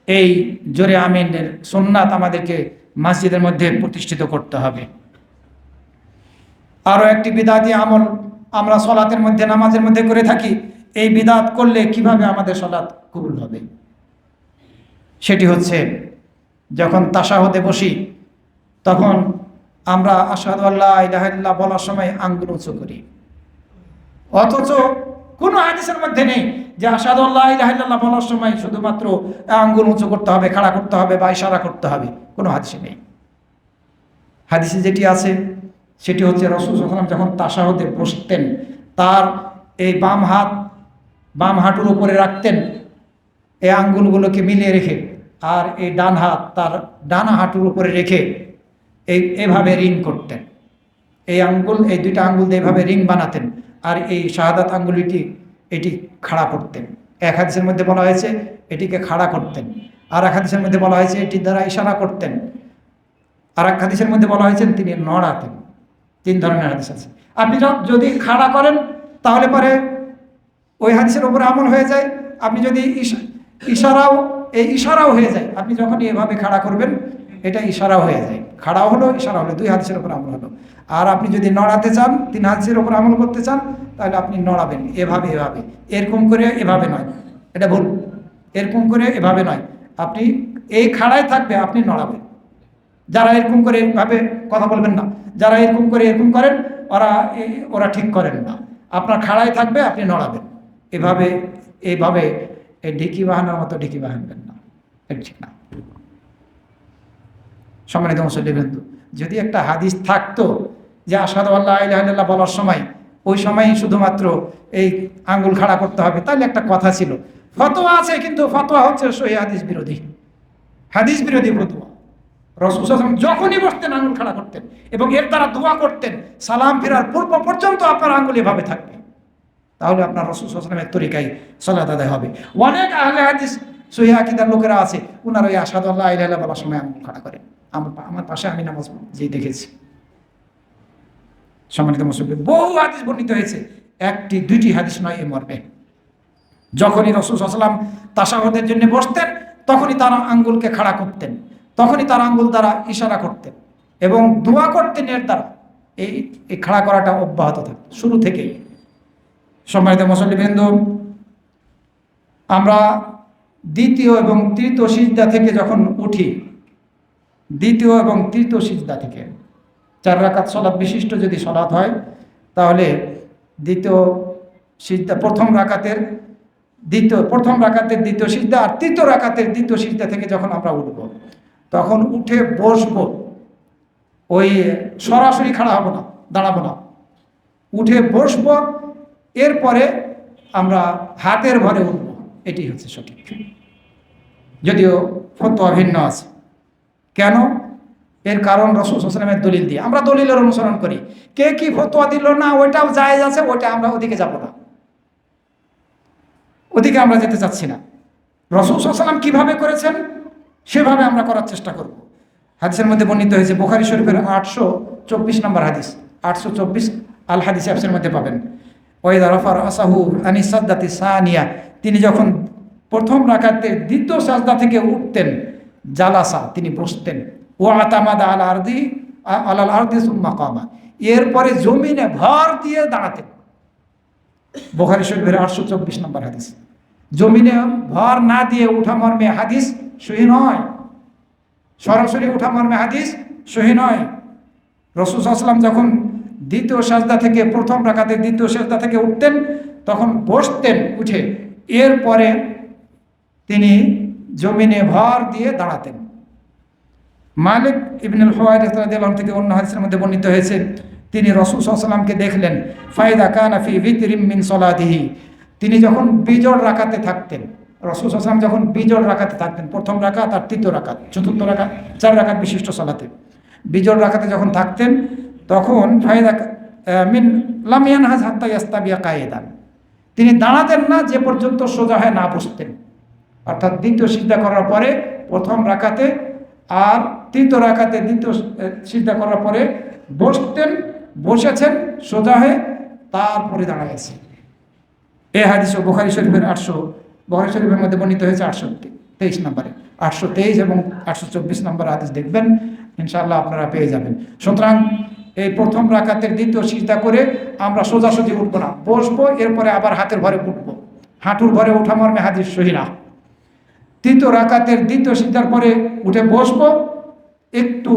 এই জোরে আমিনের সুন্নাত আমাদেরকে মসজিদের মধ্যে প্রতিষ্ঠিত করতে হবে। আরো একটি বিদআতি আমল আমরা সলাতের মধ্যে, নামাজের মধ্যে করে থাকি। এই বিদআত করলে কিভাবে আমাদের সলাত কবুল হবে? সেটি হচ্ছে যখন তাশাহুদে বসি তখন আমরা আশহাদু আল্লা ইলাহা ইল্লাল্লাহ বলার সময় আঙ্গুল উঁচু করি, অথচ কোনো হাদিসের মধ্যে নেই যে আশহাদু আল্লা ইলাহা ইল্লাল্লাহ বলার সময় শুধুমাত্র আঙ্গুল উঁচু করতে হবে, খাড়া করতে হবে বা ইশারা করতে হবে। কোনো হাদিসে নেই। হাদিসে যেটি আছে সেটি হচ্ছে রাসূল সাল্লাল্লাহু আলাইহি ওয়াসাল্লাম যখন তাশাহুদে বসতেন তার এই বাম হাঁটুর উপরে রাখতেন এই আঙ্গুলগুলোকে মিলিয়ে রেখে, আর এই ডান হাত তার ডানা হাঁটুর উপরে রেখে এইভাবে রিং করতেন। এই দুইটা আঙ্গুল দিয়ে এইভাবে রিং বানাতেন, আর এই শাহাদাত আঙ্গুলিটি এটি খাড়া করতেন। এক হাদিসের মধ্যে বলা হয়েছে এটিকে খাড়া করতেন, আর এক হাদিসের মধ্যে বলা হয়েছে এটি দ্বারা ইশারা করতেন, আর এক হাদিসের মধ্যে বলা হয়েছে তিনি নড়াতেন। 3 ধরনের হাদিস আছে। আপনি যদি খাড়া করেন তাহলে পরে ওই হাদিসের উপরে আমল হয়ে যায়। আপনি যদি ইশারাও হয়ে যায়, আপনি যখন এভাবে খাড়া করবেন এটা ইশারাও হয়ে যায়, খাড়াও হলো ইশারা হলো, 2 হাদিসের উপর আমল হলো। আর আপনি যদি নড়াতে চান, 3 হাদিসের উপর আমল করতে চান, তাহলে আপনি নড়াবেন এভাবে, এরকম করে, এভাবে নয়, এটা ভুল। এরকম করে এভাবে নয়, আপনি এই খাড়ায় থাকবে, আপনি নড়াবেন। যারা এরকম করে এভাবে কথা বলবেন না, যারা এরকম করে এরকম করেন ওরা ঠিক করেন না। আপনার খাড়ায় থাকবে, আপনি নড়াবেন এইভাবে এই ঢিকি বাহানোর মতো ঢিকি বাহানবেন না, এটা ঠিক না। সম্মানিত মুসল্লিবৃন্দ, যদি একটা হাদিস থাকতো যে আশহাদু আল্লা ইলাহা ইল্লাল্লাহ বলার সময় ওই সময়ই শুধুমাত্র এই আঙ্গুল খাড়া করতে হবে, তাহলে একটা কথা ছিল। ফতোয়া আছে, কিন্তু ফতোয়া হচ্ছে সহি হাদিস বিরোধী, হাদিস বিরোধী ফতোয়া। রাসূল সাল্লাল্লাহু আলাইহি ওয়াসাল্লাম যখনই বসতেন আঙ্গুল খাড়া করতেন এবং এর দ্বারা দোয়া করতেন, সালাম ফেরার পূর্ব পর্যন্ত আপনার আঙ্গুল এভাবে থাকবে, তাহলে আপনার রাসূল সাল্লাল্লাহু আলাইহি ওয়াসাল্লামের তরিকায় সালাত আদায় হবে। অনেক আহলে হাদিস সহিহ আকীদার লোকেরা আছে, ওনারা ওই আশহাদু আল্লা ইলাহা ইল্লাল্লাহ বলার সময় আঙ্গুল খাড়া করেন। আমার পাশে আমি নামাজ যেই দেখেছি। সম্মানিত মুসল্লিগণ, বহু হাদিস বর্ণিত হয়েছে, 1টি 2টি হাদিস নয় এ মর্মে। যখনই রাসূল সাল্লাল্লাহু আলাইহি ওয়াসাল্লাম তাশাহুদের জন্য বসতেন তখনই তার আঙ্গুলকে খাড়া করতেন, তখনই তার আঙ্গুল দ্বারা ইশারা করতেন এবং দোয়া করতেন এর দ্বারা। এই খাড়া করাটা অব্যাহত থাকত শুরু থেকেই। সম্মানিত মুসল্লিবৃন্দ, আমরা 2য় এবং 3য় সিজদা থেকে যখন উঠি, 2য় এবং 3য় সিজদা থেকে 4 রাকাত সালাত বিশিষ্ট যদি সালাত হয়, তাহলে 2য় সিজদা প্রথম রাকাতের 2য় সিজদা আর 3য় রাকাতের 2য় সিজদা থেকে যখন আমরা উঠব, তখন উঠে বসবো, ওই সরাসরি খাড়া হব না, দাঁড়াবো না, উঠে বসবো, এরপরে আমরা হাতের ভরে উঠব। এটি হচ্ছে সঠিক, যদিও ফতোয়া ভিন্ন আছে। কেন? এর কারণ রাসূল সাল্লাল্লাহু আলাইহি ওয়াসাল্লামের দলিল দিয়ে। আমরা দলিলের অনুসরণ করি, কে কি ফতোয়া দিল না ওইটাও জায়েজ আছে, ওইটা আমরা ওদিকে যাব না, ওদিকে আমরা যেতে চাচ্ছি না। রাসূল সাল্লাল্লাহু আলাইহি ওয়াসাল্লাম কিভাবে করেছেন সেভাবে আমরা করার চেষ্টা করব। হাদিসের মধ্যে বর্ণিত হয়েছে বুখারী শরীফের 824 নম্বর হাদিস, 824 আল হাদিস অ্যাপসের মধ্যে পাবেন। ওয়াইদা রাফা রাসাহু আনিস সাজদাতি সানিয়া, তিনি যখন প্রথম রাকাতের দ্বিতীয় সাজদা থেকে উঠতেন, জালাসা, তিনি বসতেন, ওয়া আতামাদা আলাল আরদি সুম্মা কামা, এরপরে জমিনে ভর দিয়ে দাঁড়াতেন। বুখারী শরীফের 824 নম্বর হাদিস। জমিনে ভর না দিয়ে উঠা মর্মে হাদিস সহি নয়, সরাসরি উঠা মর্মে হাদিস সহি নয়। রাসূল সাল্লাল্লাহু আলাইহি ওয়াসাল্লাম যখন দ্বিতীয় সাজদা থেকে প্রথম রাকাতে দ্বিতীয় সাজদা থেকে উঠতেন তখন বসতেন উঠে, এরপরে তিনি জমিনে ভর দিয়ে দাঁড়াতেন। মালিক ইবনুল হুওয়াইরিস রাদিয়াল্লাহু আনহু থেকে অন্য হাদিসের মধ্যে বর্ণিত হয়েছে, তিনি রাসূল সাল্লাল্লাহু আলাইহি ওয়াসাল্লামকে দেখলেন, ফাইদা কানা ফি বিতরিম মিন সালাতিহি, তিনি যখন বিজোড় রাকাতে থাকতেন, রাসূল সাল্লাল্লাহু আলাইহি ওয়াসাল্লাম যখন বিজোড় রাকাতে থাকতেন, প্রথম রাকাত আর তৃতীয় রাকাত, চতুর্থ রাকাত, 4 রাকাত বিশিষ্ট সালাতে বিজোড় রাকাতে যখন থাকতেন তখন ফাইদা মিন লাম ইয়ানহাজ হাত্তা ইয়াস্তাবিয়া কায়েদান, তিনি দাঁড়াতেন না যে পর্যন্ত সোজা হয়ে না বসতেন। অর্থাৎ দ্বিতীয় সিজদা করার পরে প্রথম রাকাতে আর তৃতীয় রাকাতে দ্বিতীয় সিজদা করার পরে বসতেন, বসেছেন সোজা হয়ে, তারপরে দাঁড়াইছেন। এই হাদিসও বুখারী শরীফের বুখারী শরীফের মধ্যে বর্ণিত হয়েছে 823 নম্বরে, 823 এবং 824 নম্বর হাদিস দেখবেন, ইনশাআল্লাহ আপনারা পেয়ে যাবেন। সুতরাং এই প্রথম রাকাতের দ্বিতীয় সিজদা করে আমরা সোজাসুজি উঠবো না, বসবো, এরপরে আবার হাতের ভরে উঠবো, হাঁটুর ভরে ওঠা মর্মে হাদিস সহি না। তৃতীয় রাকাতের দ্বিতীয় সিজদার পরে উঠে বসবো, একটু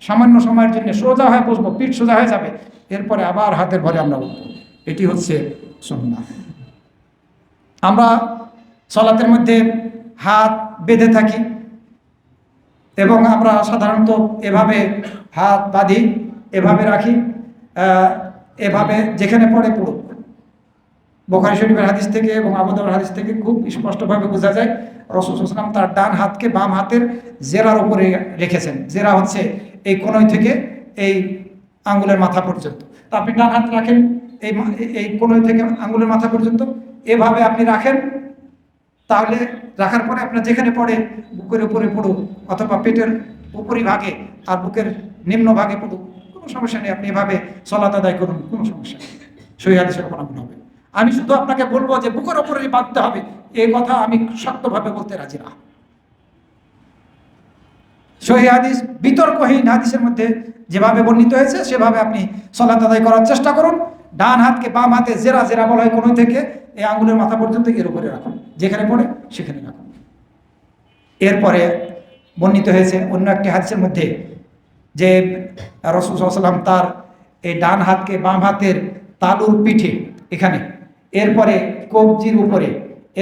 সামান্য সময়ের জন্য সোজা হয়ে বসবো, পিঠ সোজা হয়ে যাবে, এরপরে আবার হাতের ভরে আমরা উঠবো। এটি হচ্ছে সুন্নাহ। আমরা সালাতের মধ্যে হাত বেঁধে থাকি এবং আমরা সাধারণত এভাবে হাত বাঁধি, এভাবে রাখি, এভাবে যেখানে পড়ে পড়ুক। বুখারী শরীফের হাদিস থেকে এবং আবু দাউদের হাদিস থেকে খুব স্পষ্টভাবে বোঝা যায় রাসূল সাল্লাল্লাহু আলাইহি ওয়াসাল্লাম তার ডান হাতকে বাম হাতের জেরার উপরে রেখেছেন। জেরা হচ্ছে এই কোণয় থেকে এই আঙ্গুলের মাথা পর্যন্ত। তো আপনি ডান হাত রাখেন এই কোণয় থেকে আঙ্গুলের মাথা পর্যন্ত, এভাবে আপনি রাখেন। তাহলে রাখার পরে আপনার যেখানে পড়ে, বুকের উপরে পড়ুক অথবা পেটের উপরিভাগে আর বুকের নিম্ন ভাগে পড়ুক, কোনো সমস্যা নেই, আপনি এভাবে সালাত আদায় করুন, কোনো সমস্যা নেই, সহিহ হাদিসের প্রমাণ হবে। আমি শুধু আপনাকে বলবো যে বুকের উপরেই বাঁধতে হবে, এই কথা আমি শক্তভাবে বলতে রাজি না। সহিহ হাদিস বিতর্কহীন হাদিসের মধ্যে যেভাবে বর্ণিত হয়েছে সেভাবে আপনি সালাত আদায় করার চেষ্টা করুন। ডান হাতকে বাম হাতে জেরা বলা হয় কোণ থেকে এই আঙ্গুলের মাথা পর্যন্ত এর উপরে রাখুন, যেখানে পড়ে সেখানে রাখুন। এরপরে বর্ণিত হয়েছে অন্য একটি হাদিসের মধ্যে যে রাসূল সাল্লাল্লাহু আলাইহি ওয়াসাল্লাম তার এই ডান হাতকে বাম হাতের তালুর পিঠে এখানে, এরপরে কবজির উপরে,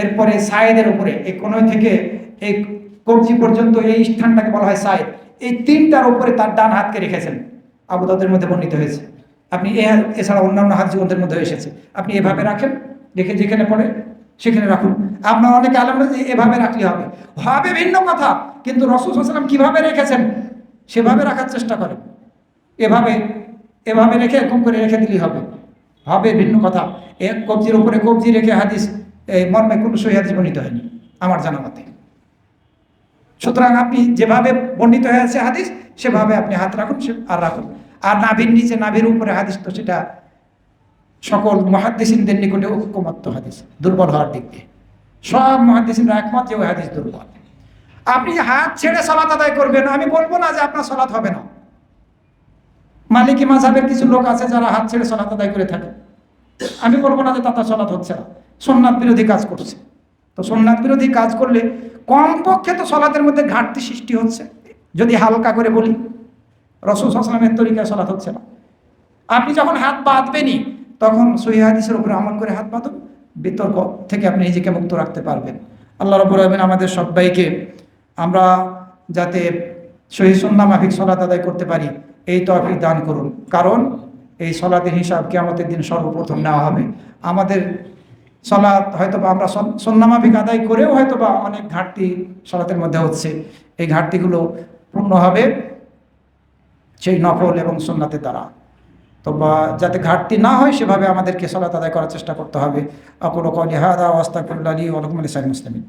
এরপরে সায়েদের উপরে, এই কোণ থেকে এই কবজি পর্যন্ত এই স্থানটাকে বলা হয় সায়েদ, এই তিনটার উপরে তার ডান হাতকে রেখেছেন। আবু দাউদের মধ্যে বর্ণিত হয়েছে। আপনি এছাড়া অন্যান্য হাদিস গ্রন্থের মধ্যে এসেছে, আপনি এভাবে রাখেন, রেখে যেখানে পড়ে সেখানে রাখুন। আপনার অনেকে আলেম যে এভাবে রাখলে হবে, হবে ভিন্ন কথা, কিন্তু রাসূল সাল্লাল্লাহু আলাইহি ওয়াসাল্লাম কিভাবে রেখেছেন সেভাবে রাখার চেষ্টা করেন। এভাবে রেখে এরকম করে রেখে দিলেই হবে, হবে ভিন্ন কথা। এক কবজির উপরে কবজি রেখে হাদিস এই মর্মে কোনো সহিহ হাদিস বর্ণিত হয়নি আমার জানা মতে। সুতরাং আপনি যেভাবে বর্ণিত হয়েছে হাদিস সেভাবে আপনি হাত রাখুন আর রাখুন। আর নাভির নিচে নাভির উপরে হাদিস, তো সেটা সকল মুহাদ্দিসিনদের নিকটে ঐকমত্য হাদিস, দুর্বল হওয়ার দিক দিয়ে সব মুহাদ্দিসিনরা একমত যে ওই হাদিস দুর্বল। আপনি হাত ছেড়ে সালাত আদায় করবেন, আমি বলবো না যে আপনার সালাত হবে না। মালিকি মাযহাবের কিছু লোক আছে যারা হাত ছেড়ে সালাত আদায় করে থাকে, আমি বলবো না যে তার সালাত হচ্ছে না, সুন্নাত বিরোধী কাজ করছে। তো সুন্নাত বিরোধী কাজ করলে কমপক্ষে তো সালাতের মধ্যে ঘাটতি সৃষ্টি হচ্ছে। যদি হালকা করে বলি, রাসূল সাল্লাল্লাহু আলাইহি ওয়াসাল্লামের তরিকায় সালাত হচ্ছে না। আপনি যখন হাত বাঁধবেনই তখন সহিহ হাদিসের উপরে আমল করে হাত বাঁধুন, বিতর্ক থেকে আপনি নিজেকে মুক্ত রাখতে পারবেন। আল্লাহ রাব্বুল আলামিন আমাদের সবাইকে আমরা যাতে সহিহ সুন্নাহ মাফিক সালাত আদায় করতে পারি এই তৌফিক দান করুন। কারণ এই সালাতের হিসাব কিয়ামতের দিন সর্বপ্রথম নেওয়া হবে। আমাদের সালাত হয়তোবা আমরা সুন্নাহ মাফিক আদায় করেও হয়তোবা অনেক ঘাটতি সালাতের মধ্যে হচ্ছে, এই ঘাটতিগুলো পূর্ণ হবে সেই নফল এবং সুন্নাতের দ্বারা। তো যাতে ঘাটতি না হয় সেভাবে আমাদেরকে সালাত আদায় করার চেষ্টা করতে হবে। আকুলু কওলি হাযা ওয়া আস্তাগফিরুল্লাহ লি ওয়া লাকুম ওয়া লিসাইরিল মুসলিমিন।